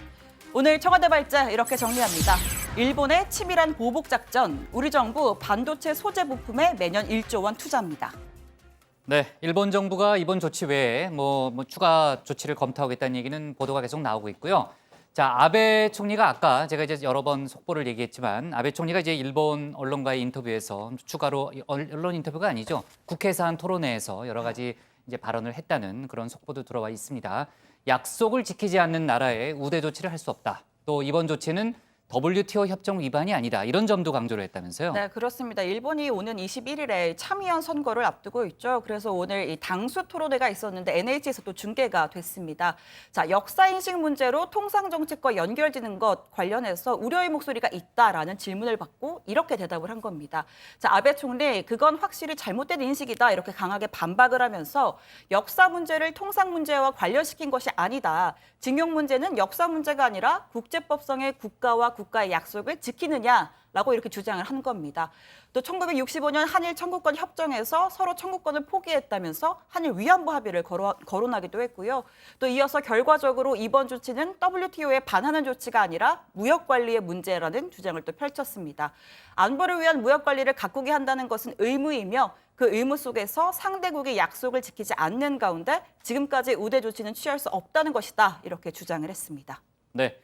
오늘 청와대 발제 이렇게 정리합니다. 일본의 치밀한 보복 작전, 우리 정부 반도체 소재 부품에 매년 1조 원 투자합니다. 네, 일본 정부가 이번 조치 외에 뭐 추가 조치를 검토하겠다는 얘기는 보도가 계속 나오고 있고요. 자, 아베 총리가 아까 제가 이제 여러 번 속보를 얘기했지만 아베 총리가 이제 일본 언론과의 인터뷰에서 추가로 언론 인터뷰가 아니죠. 국회에서 한 토론회에서 여러 가지 이제 발언을 했다는 그런 속보도 들어와 있습니다. 약속을 지키지 않는 나라에 우대 조치를 할 수 없다. 또 이번 조치는 WTO 협정 위반이 아니다. 이런 점도 강조를 했다면서요? 네, 그렇습니다. 일본이 오는 21일에 참의원 선거를 앞두고 있죠. 그래서 오늘 이 당수 토론회가 있었는데 NH에서 또 중계가 됐습니다. 자, 역사인식 문제로 통상정책과 연결되는 것 관련해서 우려의 목소리가 있다라는 질문을 받고 이렇게 대답을 한 겁니다. 자, 아베 총리, 그건 확실히 잘못된 인식이다. 이렇게 강하게 반박을 하면서 역사 문제를 통상 문제와 관련시킨 것이 아니다. 징용 문제는 역사 문제가 아니라 국제법상의 국가와 국가의 약속을 지키느냐라고 이렇게 주장을 한 겁니다. 또 1965년 한일 청구권 협정에서 서로 청구권을 포기했다면서 한일 위안부 합의를 거론하기도 했고요. 또 이어서 결과적으로 이번 조치는 WTO에 반하는 조치가 아니라 무역 관리의 문제라는 주장을 또 펼쳤습니다. 안보를 위한 무역 관리를 가꾸게 한다는 것은 의무이며 그 의무 속에서 상대국의 약속을 지키지 않는 가운데 지금까지 우대 조치는 취할 수 없다는 것이다. 이렇게 주장을 했습니다. 네.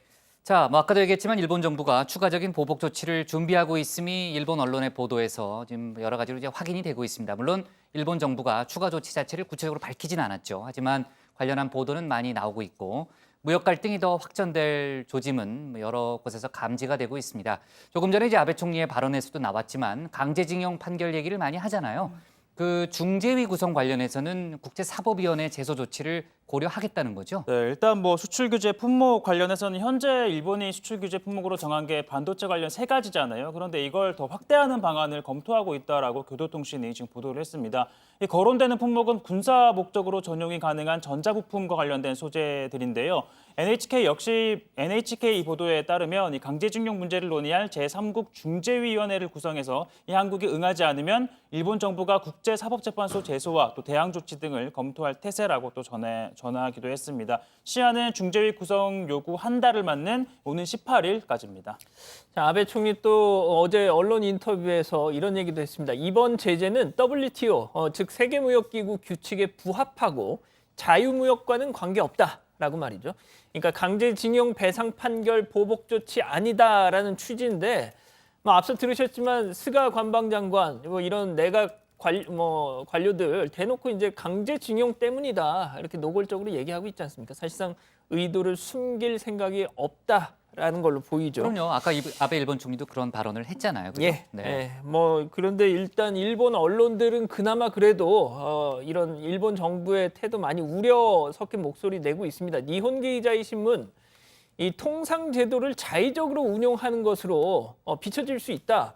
자, 뭐 아까도 얘기했지만 일본 정부가 추가적인 보복 조치를 준비하고 있음이 일본 언론의 보도에서 지금 여러 가지로 이제 확인이 되고 있습니다. 물론 일본 정부가 추가 조치 자체를 구체적으로 밝히진 않았죠. 하지만 관련한 보도는 많이 나오고 있고 무역 갈등이 더 확전될 조짐은 여러 곳에서 감지가 되고 있습니다. 조금 전에 이제 아베 총리의 발언에서도 나왔지만 강제징용 판결 얘기를 많이 하잖아요. 그 중재위 구성 관련해서는 국제사법위원회 제소 조치를 고려하겠다는 거죠? 네, 일단 뭐 수출 규제 품목 관련해서는 현재 일본이 수출 규제 품목으로 정한 게 반도체 관련 3가지잖아요. 그런데 이걸 더 확대하는 방안을 검토하고 있다라고 교도통신이 지금 보도를 했습니다. 이 거론되는 품목은 군사 목적으로 전용이 가능한 전자부품과 관련된 소재들인데요. NHK 보도에 따르면 이 강제징용 문제를 논의할 제3국 중재위원회를 구성해서 이 한국이 응하지 않으면 일본 정부가 국제사법재판소 제소와 또 대항 조치 등을 검토할 태세라고 또 전하기도 했습니다. 시한은 중재위 구성 요구 한 달을 맞는 오는 18일까지입니다. 자, 아베 총리 또 어제 언론 인터뷰에서 이런 얘기도 했습니다. 이번 제재는 WTO, 즉 세계무역기구 규칙에 부합하고 자유무역과는 관계없다라고 말이죠. 그러니까 강제징용 배상 판결 보복 조치 아니다라는 취지인데 앞서 들으셨지만 스가 관방장관 뭐 이런 내각 관료들 대놓고 이제 강제징용 때문이다 이렇게 노골적으로 얘기하고 있지 않습니까? 사실상 의도를 숨길 생각이 없다라는 걸로 보이죠. 그럼요. 아까 아베 일본 총리도 그런 발언을 했잖아요. 그죠? 예. 네. 예. 뭐 그런데 일단 일본 언론들은 그나마 그래도 이런 일본 정부의 태도 많이 우려 섞인 목소리 내고 있습니다. 니혼기 이자이 신문 이 통상 제도를 자의적으로 운용하는 것으로 비춰질 수 있다.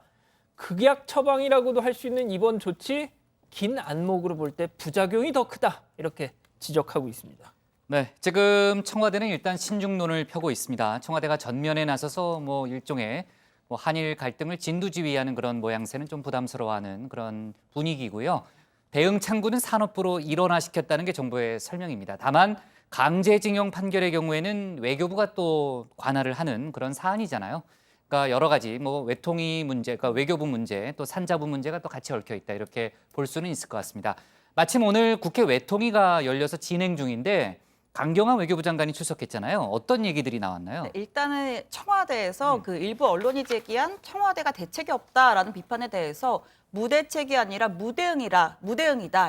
극약 처방이라고도 할 수 있는 이번 조치 긴 안목으로 볼 때 부작용이 더 크다 이렇게 지적하고 있습니다. 네, 지금 청와대는 일단 신중론을 펴고 있습니다. 청와대가 전면에 나서서 뭐 일종의 한일 갈등을 진두지휘하는 그런 모양새는 좀 부담스러워하는 그런 분위기고요. 대응 창구는 산업부로 일원화시켰다는 게 정부의 설명입니다. 다만 강제징용 판결의 경우에는 외교부가 또 관할을 하는 그런 사안이잖아요. 그러니까 여러 가지 뭐 외통위 문제, 그러니까 외교부 문제, 또 산자부 문제가 또 같이 얽혀 있다 이렇게 볼 수는 있을 것 같습니다. 마침 오늘 국회 외통위가 열려서 진행 중인데 강경화 외교부 장관이 출석했잖아요. 어떤 얘기들이 나왔나요? 네, 일단은 청와대에서 그 일부 언론이 제기한 청와대가 대책이 없다라는 비판에 대해서 무대책이 아니라 무대응이다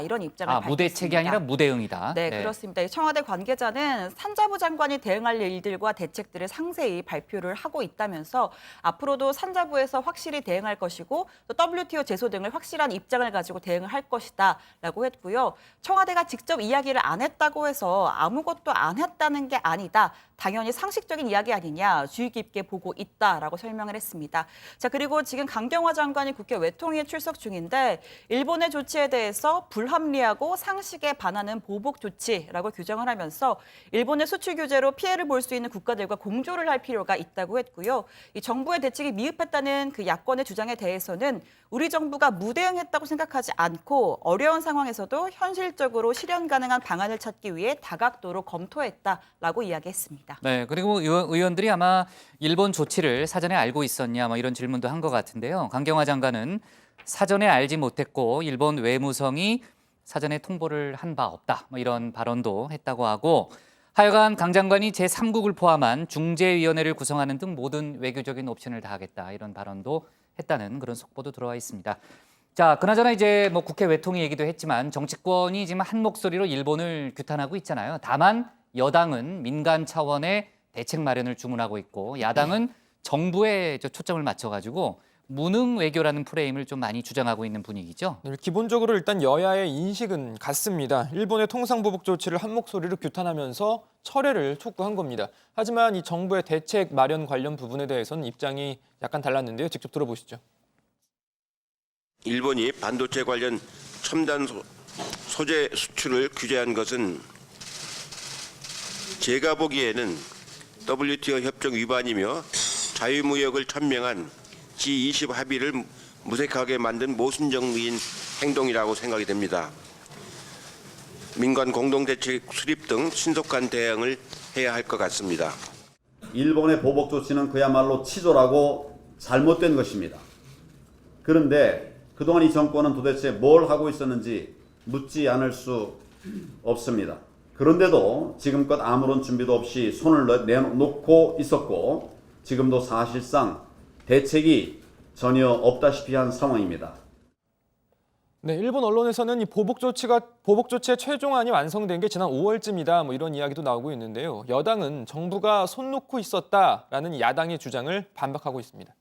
이런 입장을 밝혔습니다. 무대책이 아니라 무대응이다. 네, 그렇습니다. 청와대 관계자는 산자부 장관이 대응할 일들과 대책들을 상세히 발표를 하고 있다면서 앞으로도 산자부에서 확실히 대응할 것이고 또 WTO 제소 등을 확실한 입장을 가지고 대응을 할 것이다라고 했고요. 청와대가 직접 이야기를 안 했다고 해서 아무것도 안 했다는 게 아니다. 당연히 상식적인 이야기 아니냐 주의 깊게 보고 있다라고 설명을 했습니다. 자, 그리고 지금 강경화 장관이 국회 외통위에 출석 중인데 일본의 조치에 대해서 불합리하고 상식에 반하는 보복 조치라고 규정을 하면서 일본의 수출 규제로 피해를 볼 수 있는 국가들과 공조를 할 필요가 있다고 했고요. 이 정부의 대책이 미흡했다는 그 야권의 주장에 대해서는 우리 정부가 무대응했다고 생각하지 않고 어려운 상황에서도 현실적으로 실현 가능한 방안을 찾기 위해 다각도로 검토했다라고 이야기했습니다. 있습니다. 네, 그리고 의원들이 아마 일본 조치를 사전에 알고 있었냐 뭐 이런 질문도 한 것 같은데요. 강경화 장관은 사전에 알지 못했고 일본 외무성이 사전에 통보를 한 바 없다 뭐 이런 발언도 했다고 하고 하여간 강 장관이 제3국을 포함한 중재위원회를 구성하는 등 모든 외교적인 옵션을 다하겠다 이런 발언도 했다는 그런 속보도 들어와 있습니다. 자, 그나저나 이제 뭐 국회 외통위 얘기도 했지만 정치권이 지금 한 목소리로 일본을 규탄하고 있잖아요. 다만 여당은 민간 차원의 대책 마련을 주문하고 있고 야당은 정부에 초점을 맞춰가지고 무능 외교라는 프레임을 좀 많이 주장하고 있는 분위기죠. 기본적으로 일단 여야의 인식은 같습니다. 일본의 통상보복 조치를 한 목소리로 규탄하면서 철회를 촉구한 겁니다. 하지만 이 정부의 대책 마련 관련 부분에 대해서는 입장이 약간 달랐는데요. 직접 들어보시죠. 일본이 반도체 관련 첨단 소재 수출을 규제한 것은 제가 보기에는 WTO 협정 위반이며 자유무역을 천명한 G20 합의를 무색하게 만든 모순적인 행동이라고 생각이 됩니다. 민간 공동대책 수립 등 신속한 대응을 해야 할 것 같습니다. 일본의 보복 조치는 그야말로 치졸하고 잘못된 것입니다. 그런데 그동안 이 정권은 도대체 뭘 하고 있었는지 묻지 않을 수 없습니다. 그런데도 지금껏 아무런 준비도 없이 손을 내놓고 있었고 지금도 사실상 대책이 전혀 없다시피 한 상황입니다. 네, 일본 언론에서는 이 보복 조치의 최종안이 완성된 게 지난 5월쯤이다. 뭐 이런 이야기도 나오고 있는데요. 여당은 정부가 손 놓고 있었다라는 야당의 주장을 반박하고 있습니다.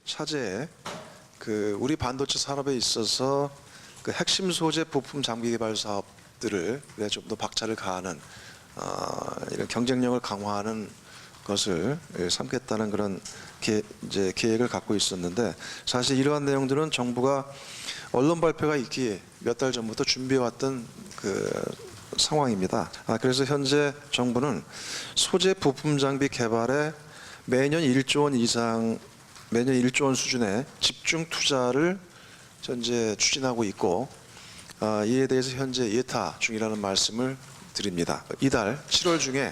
차제에 우리 반도체 산업에 있어서 핵심 소재 부품 장비 개발 사업들을 좀 더 박차를 가하는 이런 경쟁력을 강화하는 것을 삼겠다는 그런 계획을 갖고 있었는데 사실 이러한 내용들은 정부가 언론 발표가 있기에 몇 달 전부터 준비해왔던 상황입니다. 그래서 현재 정부는 소재 부품 장비 개발에 매년 1조 원 이상 매년 1조 원 수준의 집중 투자를 현재 추진하고 있고 이에 대해서 현재 예타 중이라는 말씀을 드립니다. 이달 7월 중에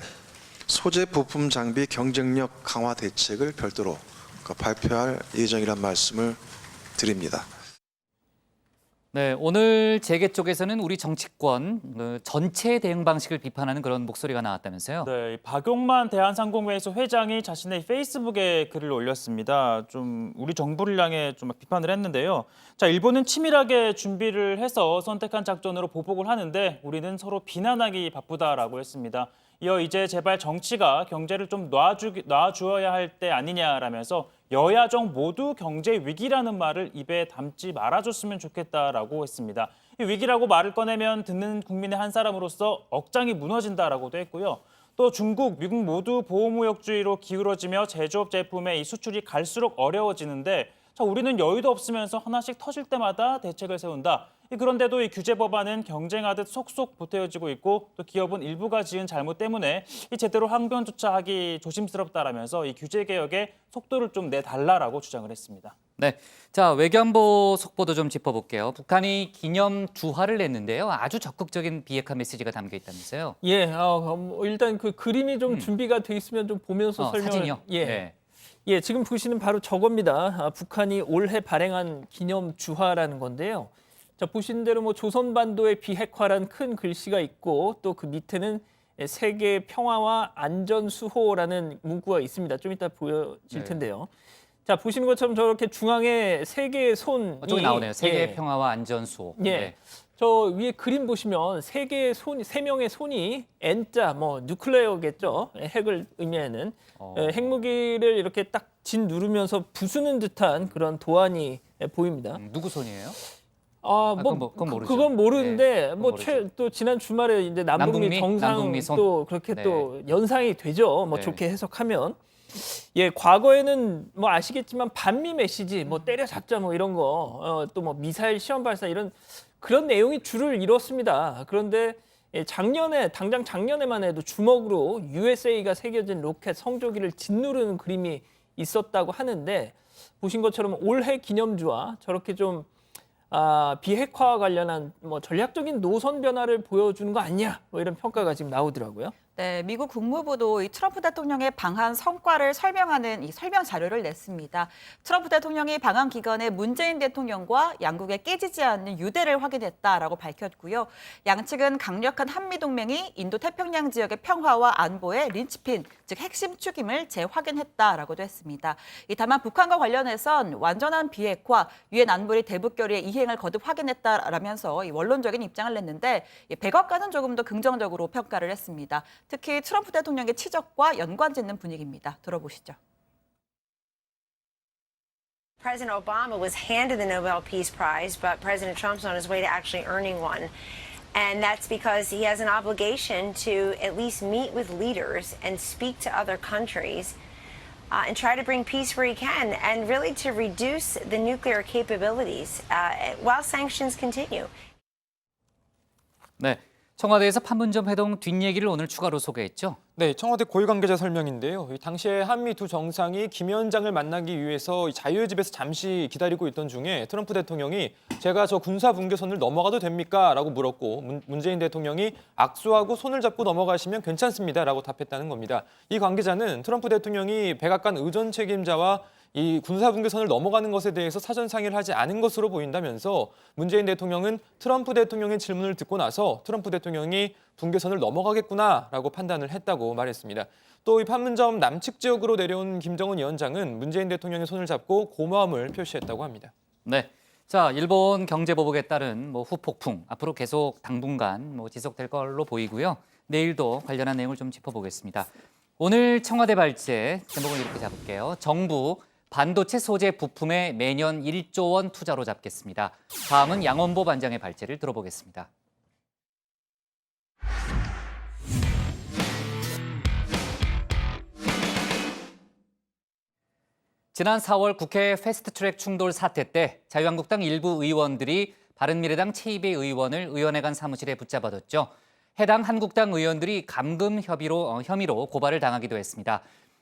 소재 부품 장비 경쟁력 강화 대책을 별도로 발표할 예정이란 말씀을 드립니다. 네, 오늘 재계 쪽에서는 우리 정치권 전체 대응 방식을 비판하는 그런 목소리가 나왔다면서요? 네, 박용만 대한상공회의소 회장이 자신의 페이스북에 글을 올렸습니다. 좀 우리 정부를 향해 좀 비판을 했는데요. 자, 일본은 치밀하게 준비를 해서 선택한 작전으로 보복을 하는데 우리는 서로 비난하기 바쁘다라고 했습니다. 이어 이제 제발 정치가 경제를 좀 놔주어야 할 때 아니냐라면서 여야정 모두 경제 위기라는 말을 입에 담지 말아줬으면 좋겠다라고 했습니다. 이 위기라고 말을 꺼내면 듣는 국민의 한 사람으로서 억장이 무너진다라고도 했고요. 또 중국, 미국 모두 보호무역주의로 기울어지며 제조업 제품의 이 수출이 갈수록 어려워지는데 자, 우리는 여유도 없으면서 하나씩 터질 때마다 대책을 세운다. 그런데도 이 규제 법안은 경쟁하듯 속속 보태어지고 있고 또 기업은 일부가 지은 잘못 때문에 이 제대로 항변조차 하기 조심스럽다라면서 이 규제 개혁에 속도를 좀 내달라라고 주장을 했습니다. 네, 자 외교안보 속보도 좀 짚어볼게요. 북한이 기념 주화를 냈는데요. 아주 적극적인 비핵화 메시지가 담겨 있다면서요? 예, 일단 그 그림이 좀 준비가 돼 있으면 좀 보면서 설명을. 사진이요? 예. 네. 예, 지금 보시는 바로 저겁니다. 북한이 올해 발행한 기념 주화라는 건데요. 자, 보시는 대로 뭐 조선반도의 비핵화란 큰 글씨가 있고 또 그 밑에는 세계 평화와 안전 수호라는 문구가 있습니다. 좀 이따 보여질 텐데요. 자, 보시는 것처럼 저렇게 중앙에 세 개의 손이 저기 나오네요. 세계 평화와 안전 수호. 예. 네. 저 위에 그림 보시면 세 명의 손이 N자 뭐 뉴클레어겠죠. 핵을 의미하는 핵무기를 이렇게 딱 진 누르면서 부수는 듯한 그런 도안이 보입니다. 누구 손이에요? 그건 모르죠. 그건 모르는데 네, 또 지난 주말에 이제 남북미 정상 남북미 손? 또 그렇게 네. 또 연상이 되죠. 뭐 네. 좋게 해석하면. 예, 과거에는 뭐 아시겠지만 반미 메시지, 뭐 때려잡자 뭐 이런 거, 또 뭐 미사일 시험 발사 이런 그런 내용이 줄을 이뤘습니다. 그런데 당장 작년에만 해도 주먹으로 USA가 새겨진 로켓 성조기를 짓누르는 그림이 있었다고 하는데 보신 것처럼 올해 기념주와 저렇게 좀 비핵화와 관련한 뭐 전략적인 노선 변화를 보여주는 거 아니냐 뭐 이런 평가가 지금 나오더라고요. 네, 미국 국무부도 이 트럼프 대통령의 방한 성과를 설명하는 이 설명 자료를 냈습니다. 트럼프 대통령이 방한 기간에 문재인 대통령과 양국의 깨지지 않는 유대를 확인했다라고 밝혔고요. 양측은 강력한 한미 동맹이 인도 태평양 지역의 평화와 안보의 linchpin, 즉 핵심 축임을 재확인했다라고도 했습니다. 다만 북한과 관련해선 완전한 비핵화, 유엔 안보리 대북 결의의 이행을 거듭 확인했다라면서 원론적인 입장을 냈는데 백악관은 조금 더 긍정적으로 평가를 했습니다. 특히 트럼프 대통령의 치적과 연관짓는 분위기입니다. 들어보시죠. President Obama was handed the Nobel Peace Prize, but President Trump's on his way to actually earning one. And that's because he has an obligation to at least meet with leaders and speak to other countries and try to bring peace where he can and really to reduce the nuclear capabilities while sanctions continue. 네. 청와대에서 판문점 회동 뒷얘기를 오늘 추가로 소개했죠. 네, 청와대 고위 관계자 설명인데요. 당시에 한미 두 정상이 김 위원장을 만나기 위해서 자유의 집에서 잠시 기다리고 있던 중에 트럼프 대통령이 제가 저 군사 분계선을 넘어가도 됩니까? 라고 물었고 문재인 대통령이 악수하고 손을 잡고 넘어가시면 괜찮습니다. 라고 답했다는 겁니다. 이 관계자는 트럼프 대통령이 백악관 의전 책임자와 이 군사 분계선을 넘어가는 것에 대해서 사전 상의를 하지 않은 것으로 보인다면서 문재인 대통령은 트럼프 대통령의 질문을 듣고 나서 트럼프 대통령이 분계선을 넘어가겠구나라고 판단을 했다고 말했습니다. 또 이 판문점 남측 지역으로 내려온 김정은 위원장은 문재인 대통령의 손을 잡고 고마움을 표시했다고 합니다. 네. 자, 일본 경제보복에 따른 후폭풍 앞으로 계속 당분간 지속될 걸로 보이고요. 내일도 관련한 내용을 좀 짚어보겠습니다. 오늘 청와대 발제 제목을 이렇게 잡을게요. 정부 반도체 소재 부품에 매년 1조 원 투자로 잡겠습니다. 다음은 양원보 반장의 발제를 들어보겠습니다. 지난 4월 국회 패스트트랙 충돌 사태 때 자유한국당 일부 의원들이 바른미래당 최이배 의원을 의원회관 사무실에 붙잡아뒀죠. 해당 한국당 의원들이 감금 혐의로 고발을 당하기도 했습니다.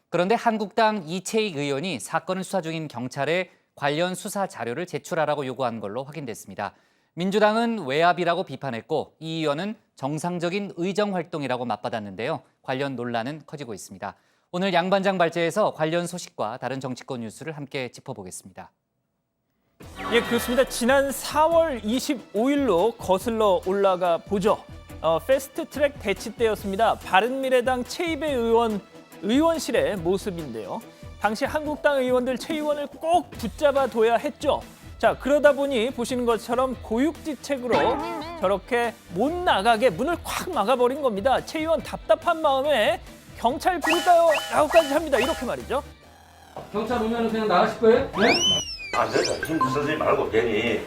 그런데 한국당 이채익 의원이 사건을 수사 중인 경찰에 관련 수사 자료를 제출하라고 요구한 걸로 확인됐습니다. 민주당은 외압이라고 비판했고 이 의원은 정상적인 의정 활동이라고 맞받았는데요. 관련 논란은 커지고 있습니다. 오늘 양 반장 발제에서 관련 소식과 다른 정치권 뉴스를 함께 짚어보겠습니다. 예, 그렇습니다. 지난 4월 25일로 거슬러 올라가 보죠. 패스트트랙 대치 때였습니다. 바른미래당 최이배 의원 의원실의 모습인데요. 당시 한국당 의원들 최 의원을 꼭 붙잡아둬야 했죠. 자, 그러다 보니 보시는 것처럼 고육지책으로 저렇게 못 나가게 문을 콱 막아버린 겁니다. 최 의원 답답한 마음에 경찰 부를까요? 라고까지 합니다. 이렇게 말이죠. 경찰 오면 그냥 나가실 거예요? 네? 안 된다. 힘 쓰지 말고 괜히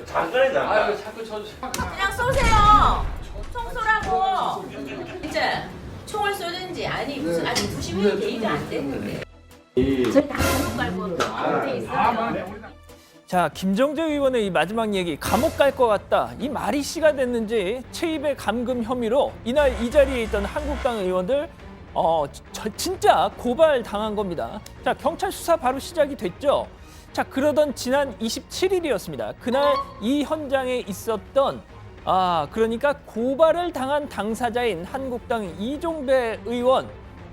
잠깐이다. 아유, 자꾸 그냥 쏘세요. 총 쏘라고. 진짜 총을 쏘든지 아니 무슨 아직 부심이 개입이 안 됐는데. 저희 다 감옥 갈고 가운데 있어요. 자, 김정재 의원의 이 마지막 얘기, 감옥 갈 것 같다. 이 말이 씨가 됐는지 최이배 감금 혐의로 이날 이 자리에 있던 한국당 의원들 진짜 고발 당한 겁니다. 자, 경찰 수사 바로 시작이 됐죠. 자, 그러던 지난 27일이었습니다. 그날 이 현장에 있었던 그러니까 고발을 당한 당사자인 한국당 이종배 의원,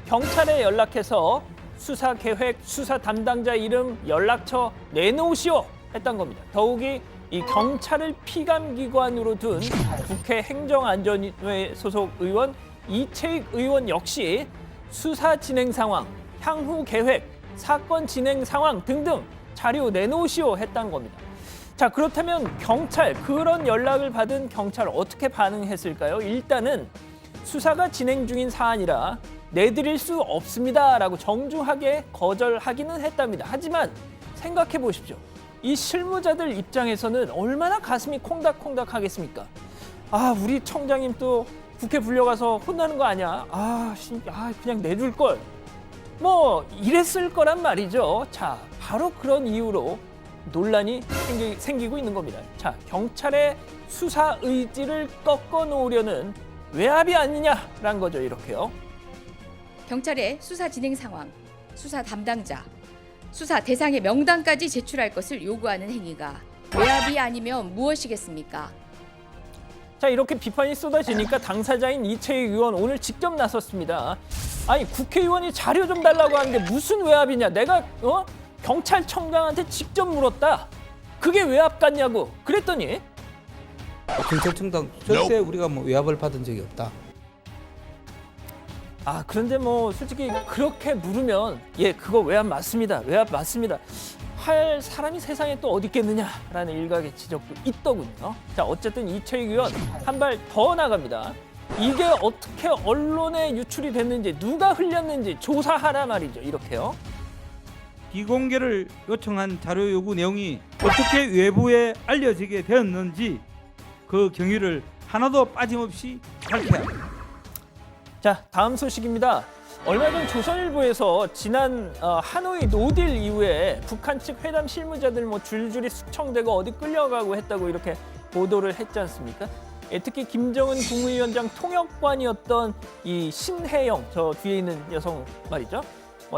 경찰에 연락해서 수사 계획, 수사 담당자 이름, 연락처 내놓으시오 했던 겁니다. 더욱이 이 경찰을 피감기관으로 둔 국회 행정안전위 소속 의원 이채익 의원 역시 수사 진행 상황, 향후 계획, 사건 진행 상황 등등 자료 내놓으시오 했던 겁니다. 자, 그렇다면 경찰, 그런 연락을 받은 경찰 어떻게 반응했을까요? 일단은 수사가 진행 중인 사안이라 내드릴 수 없습니다라고 정중하게 거절하기는 했답니다. 하지만 생각해 보십시오. 이 실무자들 입장에서는 얼마나 가슴이 콩닥콩닥 하겠습니까? 우리 청장님 또 국회 불려가서 혼나는 거 아니야? 그냥 내줄 걸. 이랬을 거란 말이죠. 자, 바로 그런 이유로 논란이 생기고 있는 겁니다. 자, 경찰의 수사 의지를 꺾어 놓으려는 외압이 아니냐라는 거죠, 이렇게요. 경찰의 수사 진행 상황, 수사 담당자, 수사 대상의 명단까지 제출할 것을 요구하는 행위가 외압이 아니면 무엇이겠습니까? 자, 이렇게 비판이 쏟아지니까 당사자인 이채익 의원 오늘 직접 나섰습니다. 아니, 국회의원이 자료 좀 달라고 하는데 무슨 외압이냐. 내가 경찰청장한테 직접 물었다. 그게 외압 같냐고. 그랬더니 경찰청장 절대 우리가 뭐 외압을 받은 적이 없다. 아, 그런데 뭐 솔직히 그렇게 물으면 그거 외압 맞습니다. 외압 맞습니다. 할 사람이 세상에 또 어디 있겠느냐라는 일각의 지적도 있더군요. 자, 어쨌든 이채익 의원 한 발 더 나갑니다. 이게 어떻게 언론에 유출이 됐는지, 누가 흘렸는지 조사하라 말이죠. 이렇게요. 비공개를 요청한 자료 요구 내용이 어떻게 외부에 알려지게 되었는지 그 경위를 하나도 빠짐없이 밝혀야 합니다. 자, 다음 소식입니다. 얼마 전 조선일보에서 지난 하노이 노딜 이후에 북한 측 회담 실무자들 뭐 줄줄이 숙청되고 어디 끌려가고 했다고 이렇게 보도를 했지 않습니까? 특히 김정은 국무위원장 통역관이었던 이 신혜영, 저 뒤에 있는 여성 말이죠.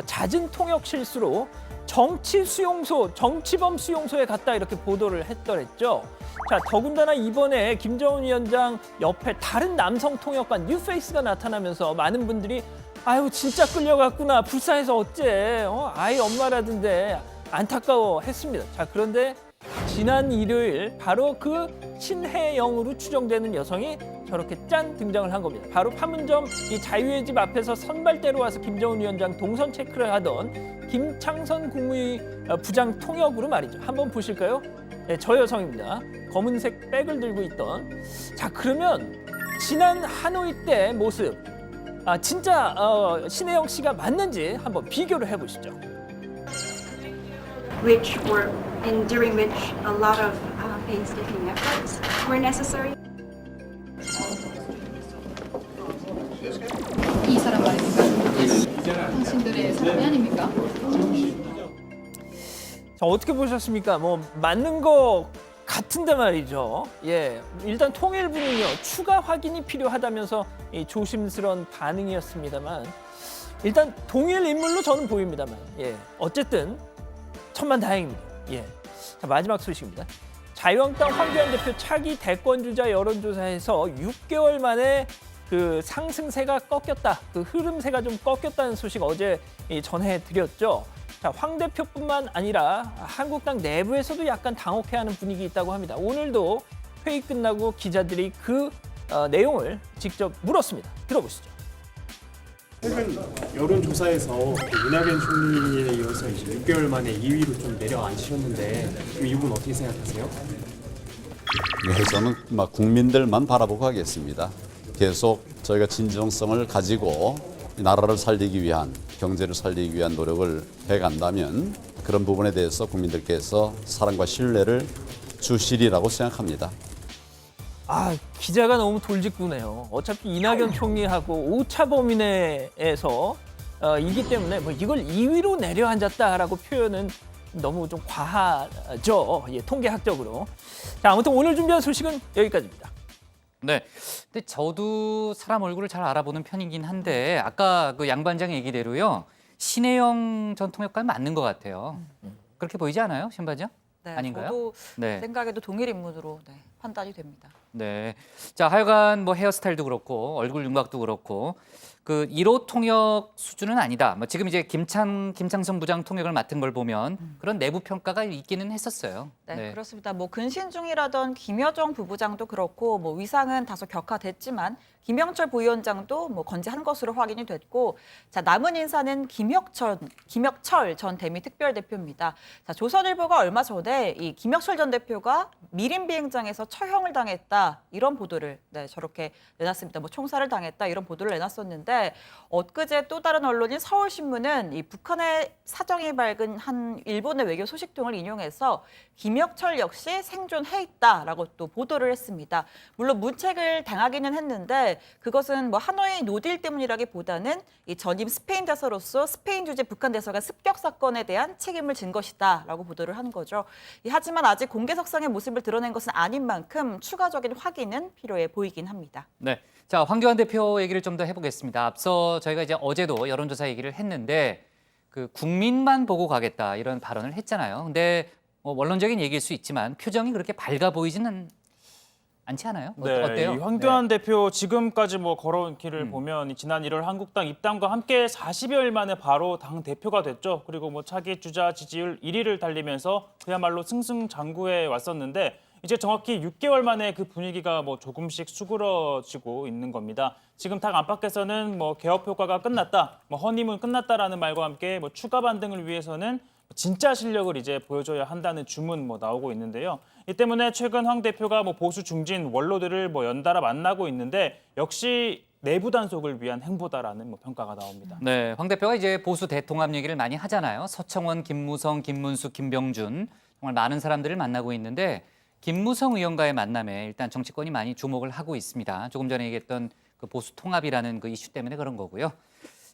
잦은 통역 실수로 정치범 수용소에 갔다 이렇게 보도를 했더랬죠. 자, 더군다나 이번에 김정은 위원장 옆에 다른 남성 통역관 뉴페이스가 나타나면서 많은 분들이 아유, 진짜 끌려갔구나, 불쌍해서 어째, 아이 엄마라던데 안타까워 했습니다. 자, 그런데 지난 일요일 바로 그 신혜영으로 추정되는 여성이 저렇게 짠 등장을 한 겁니다. 바로 판문점 이 자유의 집 앞에서 선발대로 와서 김정은 위원장 동선 체크를 하던 김창선 국무위 부장 통역으로 말이죠. 한번 보실까요? 네, 저 여성입니다. 검은색 백을 들고 있던. 자, 그러면 지난 하노이 때 모습, 진짜 신혜영 씨가 맞는지 한번 비교를 해보시죠. Which were and during which a lot of painstaking efforts were necessary. 이 사람 말입니까? 당신들의 사람이 아닙니까? 자, 어떻게 보셨습니까? 뭐 맞는 거 같은데 말이죠. 일단 통일부는요, 추가 확인이 필요하다면서 조심스러운 반응이었습니다만, 일단 동일 인물로 저는 보입니다만, 어쨌든 천만다행입니다. 자, 마지막 소식입니다. 자유한국당 황교안 대표 차기 대권주자 여론조사에서 6개월 만에 그 상승세가 꺾였다, 그 흐름세가 좀 꺾였다는 소식 어제 전해드렸죠. 자, 황 대표뿐만 아니라 한국당 내부에서도 약간 당혹해하는 분위기 있다고 합니다. 오늘도 회의 끝나고 기자들이 그 내용을 직접 물었습니다. 들어보시죠. 최근 여론조사에서 이낙연 총리에 이어서 이제 6개월 만에 2위로 좀 내려앉으셨는데 이 부분 어떻게 생각하세요? 네, 저는 국민들만 바라보고 하겠습니다. 계속 저희가 진정성을 가지고 나라를 살리기 위한, 경제를 살리기 위한 노력을 해간다면 그런 부분에 대해서 국민들께서 사랑과 신뢰를 주시리라고 생각합니다. 기자가 너무 돌직구네요. 어차피 이낙연 총리하고 5차 범위내에서 이기 때문에 뭐 이걸 2위로 내려앉았다라고 표현은 너무 좀 과하죠. 통계학적으로. 자, 아무튼 오늘 준비한 소식은 여기까지입니다. 네, 근데 저도 사람 얼굴을 잘 알아보는 편이긴 한데 아까 그 양 반장 얘기대로요, 신혜영 전 통역관 맞는 것 같아요. 그렇게 보이지 않아요, 신 반장? 네, 아닌가요? 저도 네. 생각에도 동일 인물으로 판단이 됩니다. 네, 자, 하여간 뭐 헤어스타일도 그렇고 얼굴 윤곽도 그렇고 그 1호 통역 수준은 아니다. 뭐 지금 이제 김창선 부장 통역을 맡은 걸 보면 그런 내부 평가가 있기는 했었어요. 네, 그렇습니다. 뭐 근신 중이라던 김여정 부부장도 그렇고 뭐 위상은 다소 격하됐지만 김영철 부위원장도 뭐 건재한 것으로 확인이 됐고, 자, 남은 인사는 김혁철 전 대미 특별대표입니다. 자, 조선일보가 얼마 전에 이 김혁철 전 대표가 미림 비행장에서 처형을 당했다 이런 보도를 저렇게 내놨습니다. 뭐 총살을 당했다 이런 보도를 내놨었는데, 엊그제 또 다른 언론인 서울신문은 이 북한의 사정이 밝은 한 일본의 외교 소식통을 인용해서 김혁철 역시 생존해 있다라고 또 보도를 했습니다. 물론 문책을 당하기는 했는데 그것은 뭐 하노이 노딜 때문이라기보다는 이 전임 스페인 대사로서 스페인 주재 북한 대사관 습격 사건에 대한 책임을 진 것이다라고 보도를 한 거죠. 하지만 아직 공개석상의 모습을 드러낸 것은 아닌 만큼 추가적인 확인은 필요해 보이긴 합니다. 네, 자, 황교안 대표 얘기를 좀 더 해보겠습니다. 앞서 저희가 이제 어제도 여론조사 얘기를 했는데 그 국민만 보고 가겠다 이런 발언을 했잖아요. 근데 뭐 원론적인 얘기일 수 있지만 표정이 그렇게 밝아 보이지는 않지 않아요? 네, 어때요? 이 황교안 대표 지금까지 뭐 걸어온 길을 보면 이 지난 1월 한국당 입당과 함께 40여일 만에 바로 당 대표가 됐죠. 그리고 뭐 차기 주자 지지율 1위를 달리면서 그야말로 승승장구해 왔었는데 이제 정확히 6개월 만에 그 분위기가 뭐 조금씩 수그러지고 있는 겁니다. 지금 당 안팎에서는 뭐 개업 효과가 끝났다, 뭐 허니문 끝났다라는 말과 함께 뭐 추가 반등을 위해서는 진짜 실력을 이제 보여줘야 한다는 주문 뭐 나오고 있는데요. 이 때문에 최근 황 대표가 뭐 보수 중진 원로들을 뭐 연달아 만나고 있는데 역시 내부 단속을 위한 행보다라는 뭐 평가가 나옵니다. 네, 황 대표가 이제 보수 대통합 얘기를 많이 하잖아요. 서청원, 김무성, 김문수, 김병준 정말 많은 사람들을 만나고 있는데 김무성 의원과의 만남에 일단 정치권이 많이 주목을 하고 있습니다. 조금 전에 얘기했던 그 보수 통합이라는 그 이슈 때문에 그런 거고요.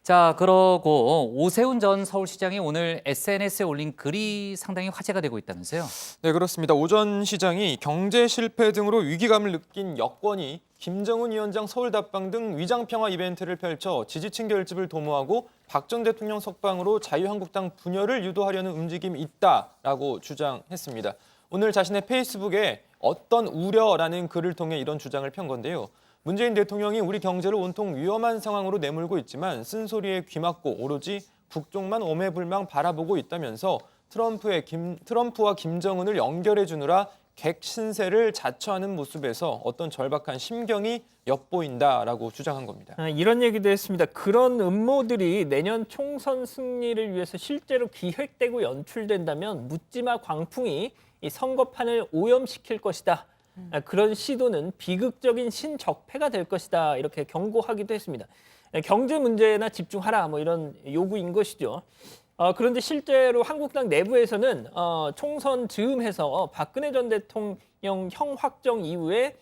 자, 그러고 오세훈 전 서울시장이 오늘 SNS에 올린 글이 상당히 화제가 되고 있다면서요? 네, 그렇습니다. 오 전 시장이 경제 실패 등으로 위기감을 느낀 여권이 김정은 위원장 서울답방 등 위장평화 이벤트를 펼쳐 지지층 결집을 도모하고 박 전 대통령 석방으로 자유한국당 분열을 유도하려는 움직임이 있다라고 주장했습니다. 오늘 자신의 페이스북에 어떤 우려라는 글을 통해 이런 주장을 편 건데요. 문재인 대통령이 우리 경제를 온통 위험한 상황으로 내몰고 있지만 쓴소리에 귀맞고 오로지 북쪽만 오매불망 바라보고 있다면서 트럼프와 김정은을 연결해 주느라 객신세를 자처하는 모습에서 어떤 절박한 심경이 엿보인다라고 주장한 겁니다. 이런 얘기도 했습니다. 그런 음모들이 내년 총선 승리를 위해서 실제로 기획되고 연출된다면 묻지마 광풍이 이 선거판을 오염시킬 것이다. 그런 시도는 비극적인 신적폐가 될 것이다. 이렇게 경고하기도 했습니다. 경제 문제나 집중하라 뭐 이런 요구인 것이죠. 그런데 실제로 한국당 내부에서는 총선 즈음해서 박근혜 전 대통령 형 확정 이후에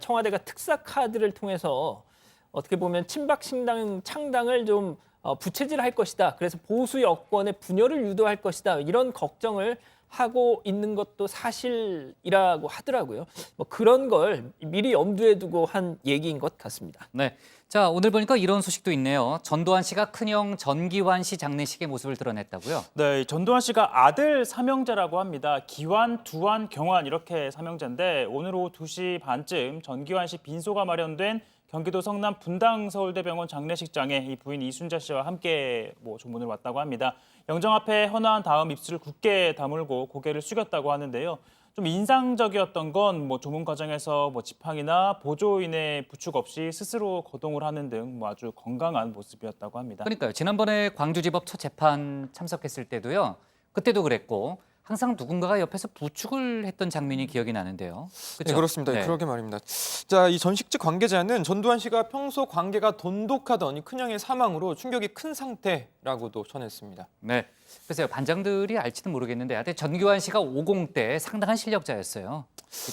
청와대가 특사 카드를 통해서 어떻게 보면 친박신당 창당을 좀 부채질할 것이다. 그래서 보수 여권의 분열을 유도할 것이다. 이런 걱정을 하고 있는 것도 사실이라고 하더라고요. 뭐 그런 걸 미리 염두에 두고 한 얘기인 것 같습니다. 네. 자, 오늘 보니까 이런 소식도 있네요. 전두환 씨가 큰형 전기환 씨 장례식의 모습을 드러냈다고요? 네, 전두환 씨가 아들 삼형제라고 합니다. 기환, 두환, 경환 이렇게 삼형제인데 오늘 오후 2시 반쯤 전기환 씨 빈소가 마련된 경기도 성남 분당서울대병원 장례식장에 이 부인 이순자 씨와 함께 조문을 왔다고 합니다. 영정 앞에 헌화한 다음 입술을 굳게 다물고 고개를 숙였다고 하는데요. 좀 인상적이었던 건 조문 과정에서 지팡이나 보조인의 부축 없이 스스로 거동을 하는 등 아주 건강한 모습이었다고 합니다. 그러니까요. 지난번에 광주지법 첫 재판 참석했을 때도요. 그때도 그랬고 항상 누군가가 옆에서 부축을 했던 장면이 기억이 나는데요. 그렇죠? 네, 그렇습니다. 네. 그러게 말입니다. 자, 이 전식지 관계자는 전두환 씨가 평소 관계가 돈독하던 이 큰형의 사망으로 충격이 큰 상태라고도 전했습니다. 네, 글쎄요. 반장들이 알지는 모르겠는데 하여튼 전기환 씨가 50대 상당한 실력자였어요.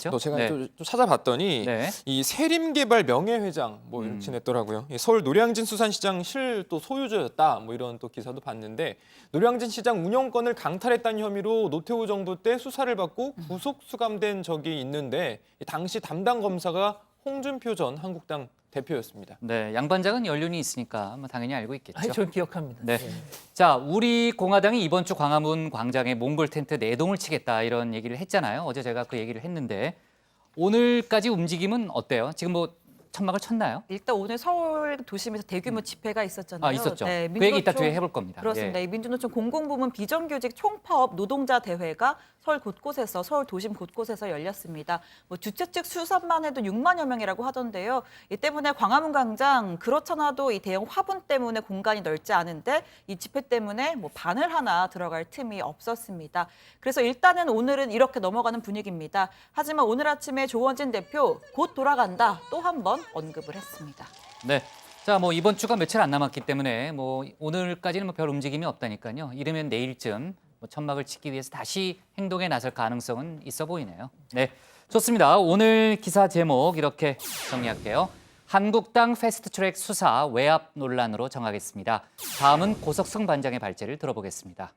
그렇죠? 제가 네. 좀 찾아봤더니 네. 이 세림개발 명예회장 이렇게 냈더라고요. 서울 노량진 수산시장 실 또 소유주였다 이런 또 기사도 봤는데 노량진 시장 운영권을 강탈했다는 혐의로 노태우 정부 때 수사를 받고 구속 수감된 적이 있는데 당시 담당 검사가 홍준표 전 한국당 대표였습니다. 네, 양 반장은 연륜이 있으니까 당연히 알고 있겠죠. 전 기억합니다. 네. 자, 우리 공화당이 이번 주 광화문 광장에 몽골 텐트 4동을 치겠다 이런 얘기를 했잖아요. 어제 제가 그 얘기를 했는데 오늘까지 움직임은 어때요? 지금 천막을 쳤나요? 일단 오늘 서울 도심에서 대규모 집회가 있었잖아요. 있었죠. 네, 그 얘기 이따 뒤에 해볼 겁니다. 그렇습니다. 예. 이 민주노총 공공부문 비정규직 총파업 노동자 대회가 서울 도심 곳곳에서 열렸습니다. 주최 측 수산만 해도 6만여 명이라고 하던데요. 이 때문에 광화문 광장 그렇잖아도 이 대형 화분 때문에 공간이 넓지 않은데 이 집회 때문에 바늘 하나 들어갈 틈이 없었습니다. 그래서 일단은 오늘은 이렇게 넘어가는 분위기입니다. 하지만 오늘 아침에 조원진 대표 곧 돌아간다 또 한 번 언급을 했습니다. 네. 자, 이번 주가 며칠 안 남았기 때문에 오늘까지는 별 움직임이 없다니까요. 이르면 내일쯤 천막을 치기 위해서 다시 행동에 나설 가능성은 있어 보이네요. 네, 좋습니다. 오늘 기사 제목 이렇게 정리할게요. 한국당 패스트트랙 수사 외압 논란으로 정하겠습니다. 다음은 고석성 반장의 발제를 들어보겠습니다.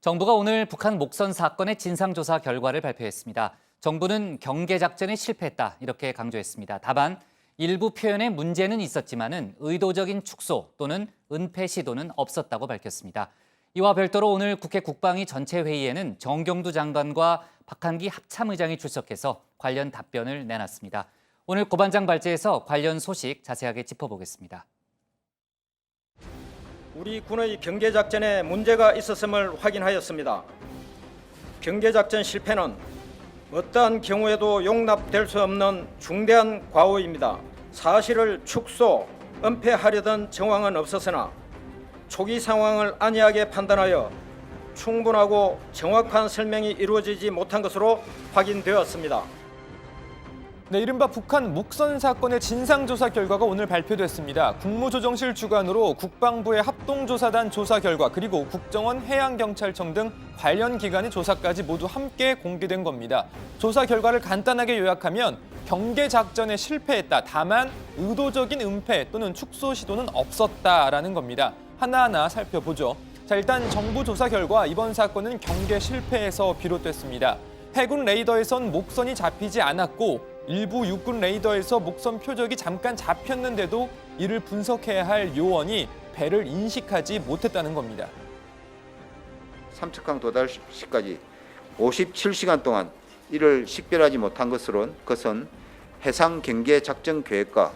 정부가 오늘 북한 목선 사건의 진상조사 결과를 발표했습니다. 정부는 경계작전에 실패했다 이렇게 강조했습니다. 다만 일부 표현에 문제는 있었지만은 의도적인 축소 또는 은폐 시도는 없었다고 밝혔습니다. 이와 별도로 오늘 국회 국방위 전체 회의에는 정경두 장관과 박한기 합참의장이 출석해서 관련 답변을 내놨습니다. 오늘 고반장 발제에서 관련 소식 자세하게 짚어보겠습니다. 우리 군의 경계작전에 문제가 있었음을 확인하였습니다. 경계작전 실패는 어떠한 경우에도 용납될 수 없는 중대한 과오입니다. 사실을 축소, 은폐하려던 정황은 없었으나 초기 상황을 안이하게 판단하여 충분하고 정확한 설명이 이루어지지 못한 것으로 확인되었습니다. 네, 이른바 북한 목선 사건의 진상조사 결과가 오늘 발표됐습니다. 국무조정실 주관으로 국방부의 합동조사단 조사 결과 그리고 국정원 해양경찰청 등 관련 기관의 조사까지 모두 함께 공개된 겁니다. 조사 결과를 간단하게 요약하면 경계작전에 실패했다. 다만 의도적인 은폐 또는 축소 시도는 없었다라는 겁니다. 하나하나 살펴보죠. 자, 일단 정부 조사 결과 이번 사건은 경계 실패에서 비롯됐습니다. 해군 레이더에선 목선이 잡히지 않았고 일부 육군 레이더에서 목선 표적이 잠깐 잡혔는데도 이를 분석해야 할 요원이 배를 인식하지 못했다는 겁니다. 삼척항 도달 시까지 57시간 동안 이를 식별하지 못한 것은 해상 경계 작전 계획과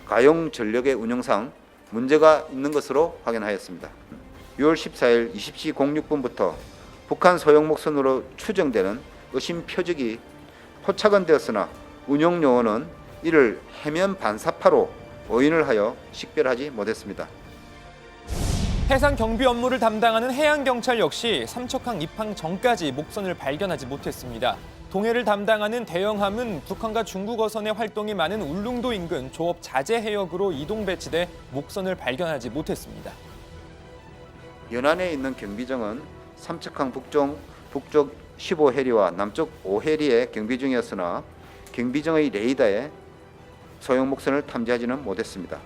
가용 전력의 운영상 문제가 있는 것으로 확인하였습니다. 6월 14일 20시 06분부터 북한 소형 목선으로 추정되는 의심 표적이 포착은 되었으나 운용 요원은 이를 해면 반사파로 오인을 하여 식별하지 못했습니다. 해상 경비 업무를 담당하는 해양경찰 역시 삼척항 입항 전까지 목선을 발견하지 못했습니다. 동해를 담당하는 대형함은 북한과 중국 어선의 활동이 많은 울릉도 인근 조업 자재 해역으로 이동 배치돼 목선을 발견하지 못했습니다. 연안에 있는 경비정은 삼척항 북쪽 15해리와 남쪽 5해리에 경비 중이었으나 경비정의 레이더에 소형 목선을 탐지하지는 못했습니다.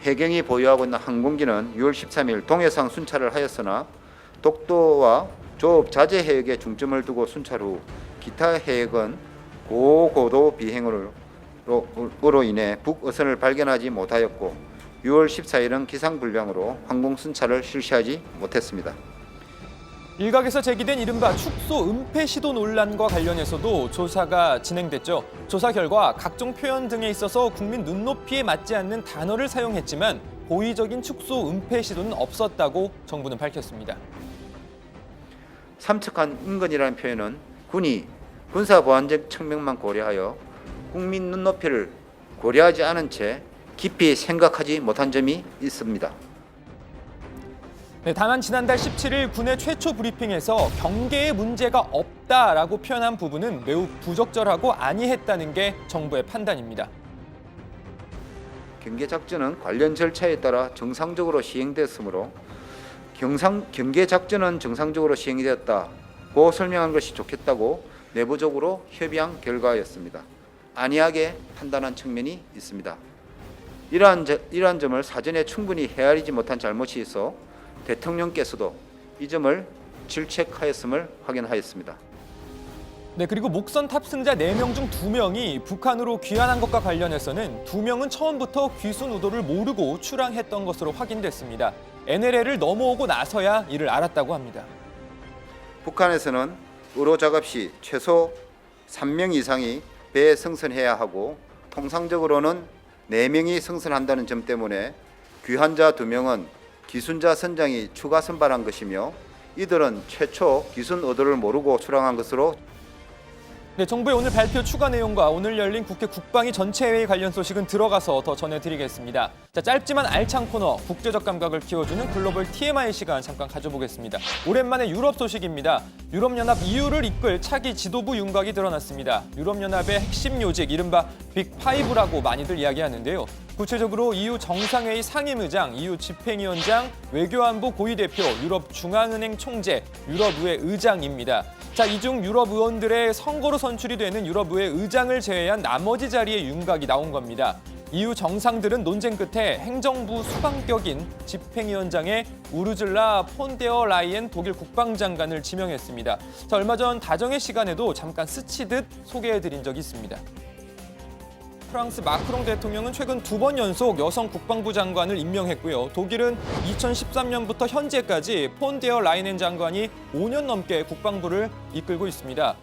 해경이 보유하고 있는 항공기는 6월 13일 동해상 순찰을 하였으나 독도와 조업 자재 해역에 중점을 두고 순찰 후 기타 해역은 고고도 비행으로 인해 북어선을 발견하지 못하였고 6월 14일은 기상불량으로 항공 순찰을 실시하지 못했습니다. 일각에서 제기된 이른바 축소 은폐 시도 논란과 관련해서도 조사가 진행됐죠. 조사 결과 각종 표현 등에 있어서 국민 눈높이에 맞지 않는 단어를 사용했지만 고의적인 축소 은폐 시도는 없었다고 정부는 밝혔습니다. 삼척한 인근이라는 표현은 군이 군사보안적 측면만 고려하여 국민 눈높이를 고려하지 않은 채 깊이 생각하지 못한 점이 있습니다. 네, 다만 지난달 17일 군의 최초 브리핑에서 경계에 문제가 없다라고 표현한 부분은 매우 부적절하고 안이했다는 게 정부의 판단입니다. 경계작전은 관련 절차에 따라 정상적으로 시행됐으므로 경계작전은 정상적으로 시행이 되었다고 설명한 것이 좋겠다고 내부적으로 협의한 결과였습니다. 안이하게 판단한 측면이 있습니다. 이러한 점을 사전에 충분히 헤아리지 못한 잘못이 있어 대통령께서도 이 점을 질책하였음을 확인하였습니다. 네, 그리고 목선 탑승자 4명 중 2명이 북한으로 귀환한 것과 관련해서는 2명은 처음부터 귀순 의도를 모르고 출항했던 것으로 확인됐습니다. NLL을 넘어오고 나서야 이를 알았다고 합니다. 북한에서는 의료 작업 시 최소 3명 이상이 배에 승선해야 하고 통상적으로는 4명이 승선한다는 점 때문에 귀환자 2명은 기순자 선장이 추가 선발한 것이며 이들은 최초 기순 의도를 모르고 출항한 것으로. 네, 정부의 오늘 발표 추가 내용과 오늘 열린 국회 국방위 전체 회의 관련 소식은 들어가서 더 전해드리겠습니다. 자, 짧지만 알찬 코너, 국제적 감각을 키워주는 글로벌 TMI 시간 잠깐 가져보겠습니다. 오랜만에 유럽 소식입니다. 유럽연합 EU를 이끌 차기 지도부 윤곽이 드러났습니다. 유럽연합의 핵심 요직, 이른바 빅5라고 많이들 이야기하는데요. 구체적으로 EU 정상회의 상임의장, EU 집행위원장, 외교안보 고위대표, 유럽중앙은행 총재, 유럽의회 의장입니다. 자, 이 중 유럽 의원들의 선거로 선출이 되는 유럽의회 의장을 제외한 나머지 자리에 윤곽이 나온 겁니다. EU 정상들은 논쟁 끝에 행정부 수반격인 집행위원장에 우르줄라 폰데어 라이엔 독일 국방장관을 지명했습니다. 자, 얼마 전 다정의 시간에도 잠깐 스치듯 소개해드린 적이 있습니다. 프랑스 마크롱 대통령은 최근 2번 연속 여성 국방부 장관을 임명했고요. 독일은 2013년부터 현재까지 폰 데어 라이넨 장관이 5년 넘게 국방부를 이끌고 있습니다.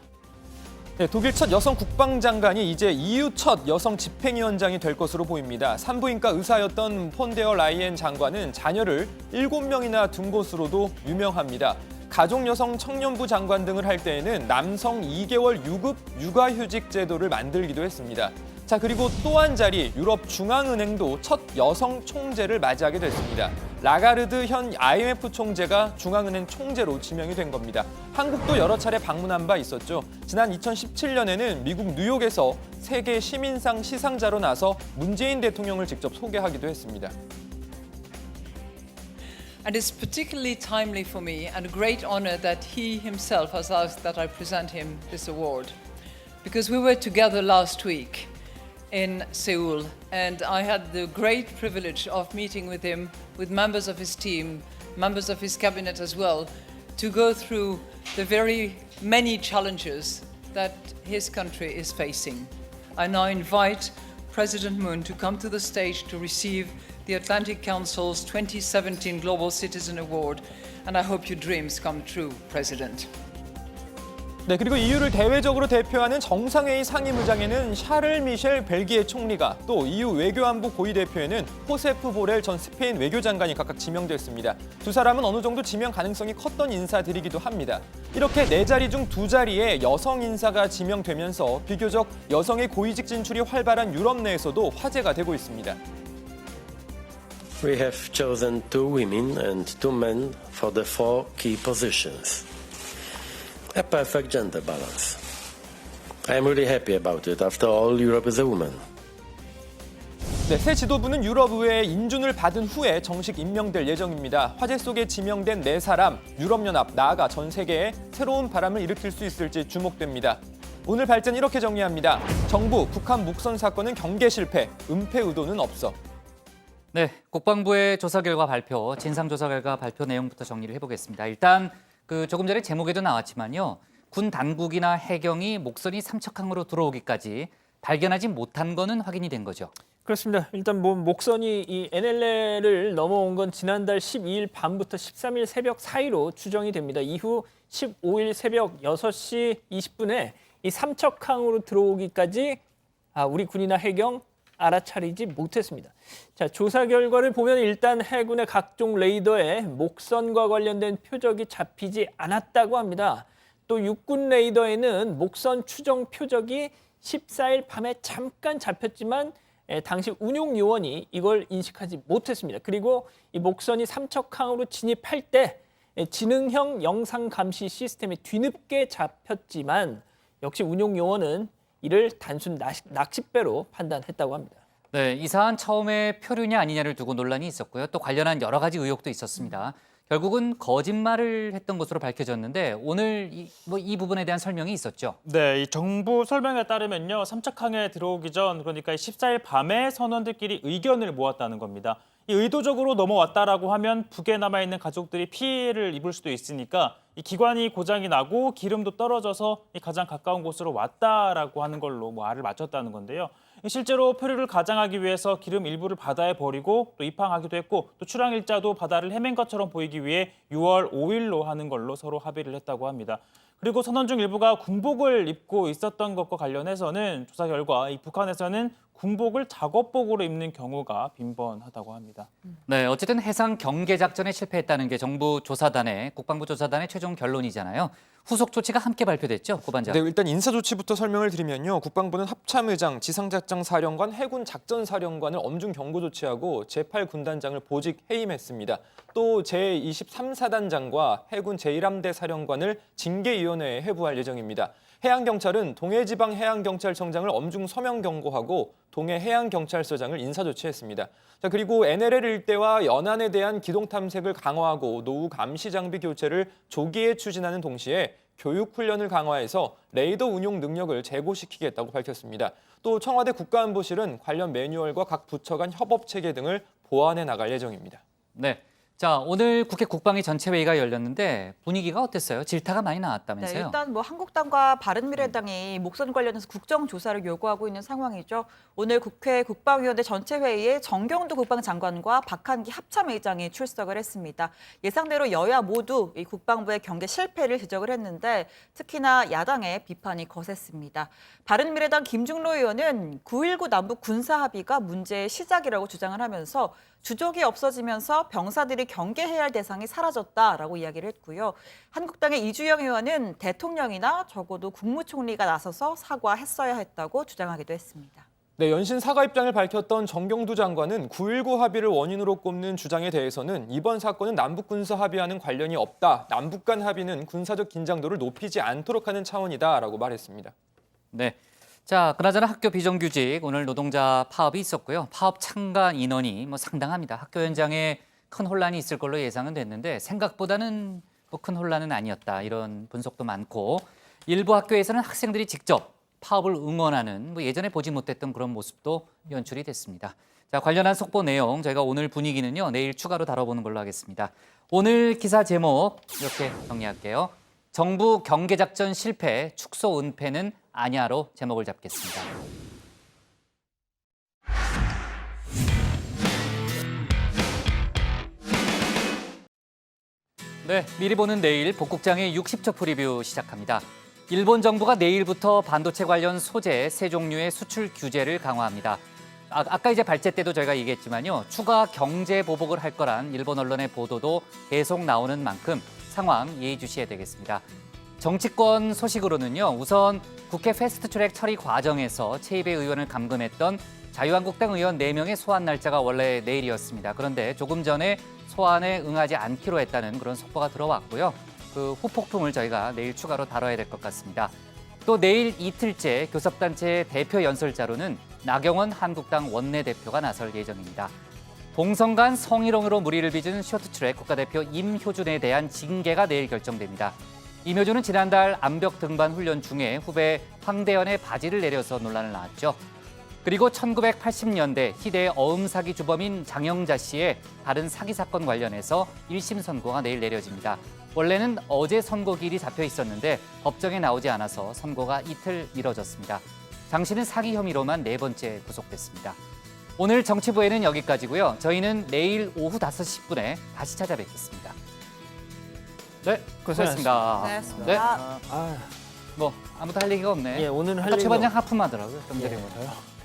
네, 독일 첫 여성 국방장관이 이제 EU 첫 여성 집행위원장이 될 것으로 보입니다. 산부인과 의사였던 폰 데어 라이엔 장관은 자녀를 7명이나 둔 것으로도 유명합니다. 가족여성 청년부 장관 등을 할 때에는 남성 2개월 유급 육아휴직 제도를 만들기도 했습니다. 자, 그리고 또 한 자리 유럽 중앙은행도 첫 여성 총재를 맞이하게 됐습니다. 라가르드 현 IMF 총재가 중앙은행 총재로 지명이 된 겁니다. 한국도 여러 차례 방문한 바 있었죠. 지난 2017년에는 미국 뉴욕에서 세계 시민상 시상자로 나서 문재인 대통령을 직접 소개하기도 했습니다. And it's particularly timely for me and a great honor that he himself has asked that I present him this award. Because we were together last week in Seoul and I had the great privilege of meeting with him, with members of his team, members of his cabinet as well, to go through the very many challenges that his country is facing. I now invite President Moon to come to the stage to receive the Atlantic Council's 2017 Global Citizen Award, and I hope your dreams come true, President. 네, 그리고 EU를 대외적으로 대표하는 정상회의 상임의장에는 샤를 미셸 벨기에 총리가, 또 EU 외교안보 고위대표에는 호세프 보렐 전 스페인 외교장관이 각각 지명됐습니다. 두 사람은 어느 정도 지명 가능성이 컸던 인사들이기도 합니다. 이렇게 4자리 중 2자리에 여성 인사가 지명되면서 비교적 여성의 고위직 진출이 활발한 유럽 내에서도 화제가 되고 있습니다. We have chosen 2 women and 2 men for the 4 key positions. A perfect gender balance. I am really happy about it. After all, Europe is a woman. 네, 새 지도부는 유럽의회의 인준을 받은 후에 정식 임명될 예정입니다. 화제 속에 지명된 4사람, 유럽연합, 나아가 전 세계에 새로운 바람을 일으킬 수 있을지 주목됩니다. 오늘 발전 이렇게 정리합니다. 정부, 북한 목선 사건은 경계 실패, 은폐 의도는 없어. 네, 국방부의 조사 결과 발표, 진상조사 결과 발표 내용부터 정리를 해보겠습니다. 일단 조금 전에 제목에도 나왔지만요. 군 당국이나 해경이 목선이 삼척항으로 들어오기까지 발견하지 못한 거는 확인이 된 거죠. 그렇습니다. 일단 목선이 이 NLL을 넘어온 건 지난달 12일 밤부터 13일 새벽 사이로 추정이 됩니다. 이후 15일 새벽 6시 20분에 이 삼척항으로 들어오기까지 우리 군이나 해경 알아차리지 못했습니다. 자, 조사 결과를 보면 일단 해군의 각종 레이더에 목선과 관련된 표적이 잡히지 않았다고 합니다. 또 육군 레이더에는 목선 추정 표적이 14일 밤에 잠깐 잡혔지만 당시 운용 요원이 이걸 인식하지 못했습니다. 그리고 이 목선이 삼척항으로 진입할 때 지능형 영상 감시 시스템이 뒤늦게 잡혔지만 역시 운용 요원은 이를 단순 낚싯배로 판단했다고 합니다. 네, 이 사안 처음에 표류냐 아니냐를 두고 논란이 있었고요. 또 관련한 여러 가지 의혹도 있었습니다. 결국은 거짓말을 했던 것으로 밝혀졌는데 오늘 이 부분에 대한 설명이 있었죠. 네, 이 정부 설명에 따르면요. 삼척항에 들어오기 전 그러니까 14일 밤에 선원들끼리 의견을 모았다는 겁니다. 이 의도적으로 넘어왔다라고 하면 북에 남아있는 가족들이 피해를 입을 수도 있으니까 이 기관이 고장이 나고 기름도 떨어져서 이 가장 가까운 곳으로 왔다라고 하는 걸로 알을 맞췄다는 건데요. 실제로 표류를 가장하기 위해서 기름 일부를 바다에 버리고 또 입항하기도 했고 또 출항 일자도 바다를 헤맨 것처럼 보이기 위해 6월 5일로 하는 걸로 서로 합의를 했다고 합니다. 그리고 선원 중 일부가 군복을 입고 있었던 것과 관련해서는 조사 결과 이 북한에서는 군복을 작업복으로 입는 경우가 빈번하다고 합니다. 네, 어쨌든 해상 경계 작전에 실패했다는 게 정부 조사단의 국방부 조사단의 최종 결론이잖아요. 후속 조치가 함께 발표됐죠, 고반장. 네, 일단 인사 조치부터 설명을 드리면요. 국방부는 합참의장, 지상작전사령관, 해군작전사령관을 엄중 경고 조치하고 제8군단장을 보직 해임했습니다. 또 제23사단장과 해군 제1함대 사령관을 징계위원회에 회부할 예정입니다. 해양경찰은 동해지방해양경찰청장을 엄중 서명 경고하고 동해해양경찰서장을 인사조치했습니다. 자, 그리고 NLL 일대와 연안에 대한 기동탐색을 강화하고 노후 감시 장비 교체를 조기에 추진하는 동시에 교육훈련을 강화해서 레이더 운용 능력을 제고시키겠다고 밝혔습니다. 또 청와대 국가안보실은 관련 매뉴얼과 각 부처 간 협업체계 등을 보완해 나갈 예정입니다. 네, 자, 오늘 국회 국방위 전체회의가 열렸는데 분위기가 어땠어요? 질타가 많이 네, 나왔다면서요? 일단 뭐 한국당과 바른미래당이 목선 관련해서 국정조사를 요구하고 있는 상황이죠. 오늘 국회 국방위원회 전체회의에 정경두 국방장관과 박한기 합참의장이 출석을 했습니다. 예상대로 여야 모두 이 국방부의 경계 실패를 지적을 했는데 특히나 야당의 비판이 거셌습니다. 바른미래당 김중로 의원은 9.19 남북 군사합의가 문제의 시작이라고 주장을 하면서 주적이 없어지면서 병사들이 경계해야 할 대상이 사라졌다라고 이야기를 했고요. 한국당의 이주영 의원은 대통령이나 적어도 국무총리가 나서서 사과했어야 했다고 주장하기도 했습니다. 네, 연신 사과 입장을 밝혔던 정경두 장관은 9.19 합의를 원인으로 꼽는 주장에 대해서는 이번 사건은 남북 군사 합의와는 관련이 없다. 남북 간 합의는 군사적 긴장도를 높이지 않도록 하는 차원이다라고 말했습니다. 네. 자, 그나저나 학교 비정규직 오늘 노동자 파업이 있었고요. 파업 참가 인원이 상당합니다. 학교 현장에 큰 혼란이 있을 걸로 예상은 됐는데 생각보다는 큰 혼란은 아니었다. 이런 분석도 많고 일부 학교에서는 학생들이 직접 파업을 응원하는 예전에 보지 못했던 그런 모습도 연출이 됐습니다. 자, 관련한 속보 내용 저희가 오늘 분위기는요. 내일 추가로 다뤄보는 걸로 하겠습니다. 오늘 기사 제목 이렇게 정리할게요. 정부 경계작전 실패, 축소 은폐는 아냐로 제목을 잡겠습니다. 네, 미리 보는 내일 복국장의 60초 프리뷰 시작합니다. 일본 정부가 내일부터 반도체 관련 소재 세 종류의 수출 규제를 강화합니다. 아까 이제 발제 때도 저희가 얘기했지만요. 추가 경제 보복을 할 거란 일본 언론의 보도도 계속 나오는 만큼 상황 예의주시해야 되겠습니다. 정치권 소식으로는요. 우선 국회 패스트트랙 처리 과정에서 최입의 의원을 감금했던 자유한국당 의원 4명의 소환 날짜가 원래 내일이었습니다. 그런데 조금 전에 소환에 응하지 않기로 했다는 그런 속보가 들어왔고요. 그 후폭풍을 저희가 내일 추가로 다뤄야 될 것 같습니다. 또 내일 이틀째 교섭단체 대표 연설자로는 나경원 한국당 원내대표가 나설 예정입니다. 동성간 성희롱으로 무리를 빚은 쇼트트랙 국가대표 임효준에 대한 징계가 내일 결정됩니다. 임효준은 지난달 암벽 등반 훈련 중에 후배 황대현의 바지를 내려서 논란을 낳았죠. 그리고 1980년대 희대의 어음 사기 주범인 장영자 씨의 다른 사기 사건 관련해서 1심 선고가 내일 내려집니다. 원래는 어제 선고일이 잡혀 있었는데 법정에 나오지 않아서 선고가 이틀 미뤄졌습니다. 장 씨는 사기 혐의로만 4번째 구속됐습니다. 오늘 정치부에는 여기까지고요. 저희는 내일 오후 5시 10분에 다시 찾아뵙겠습니다. 네, 고생하셨습니다. 고생하셨습니다. 네. 아무도 할 얘기가 없네. 예, 오늘 할 아까 얘기가 최반장 하품하더라고요. 좀 전에. 예.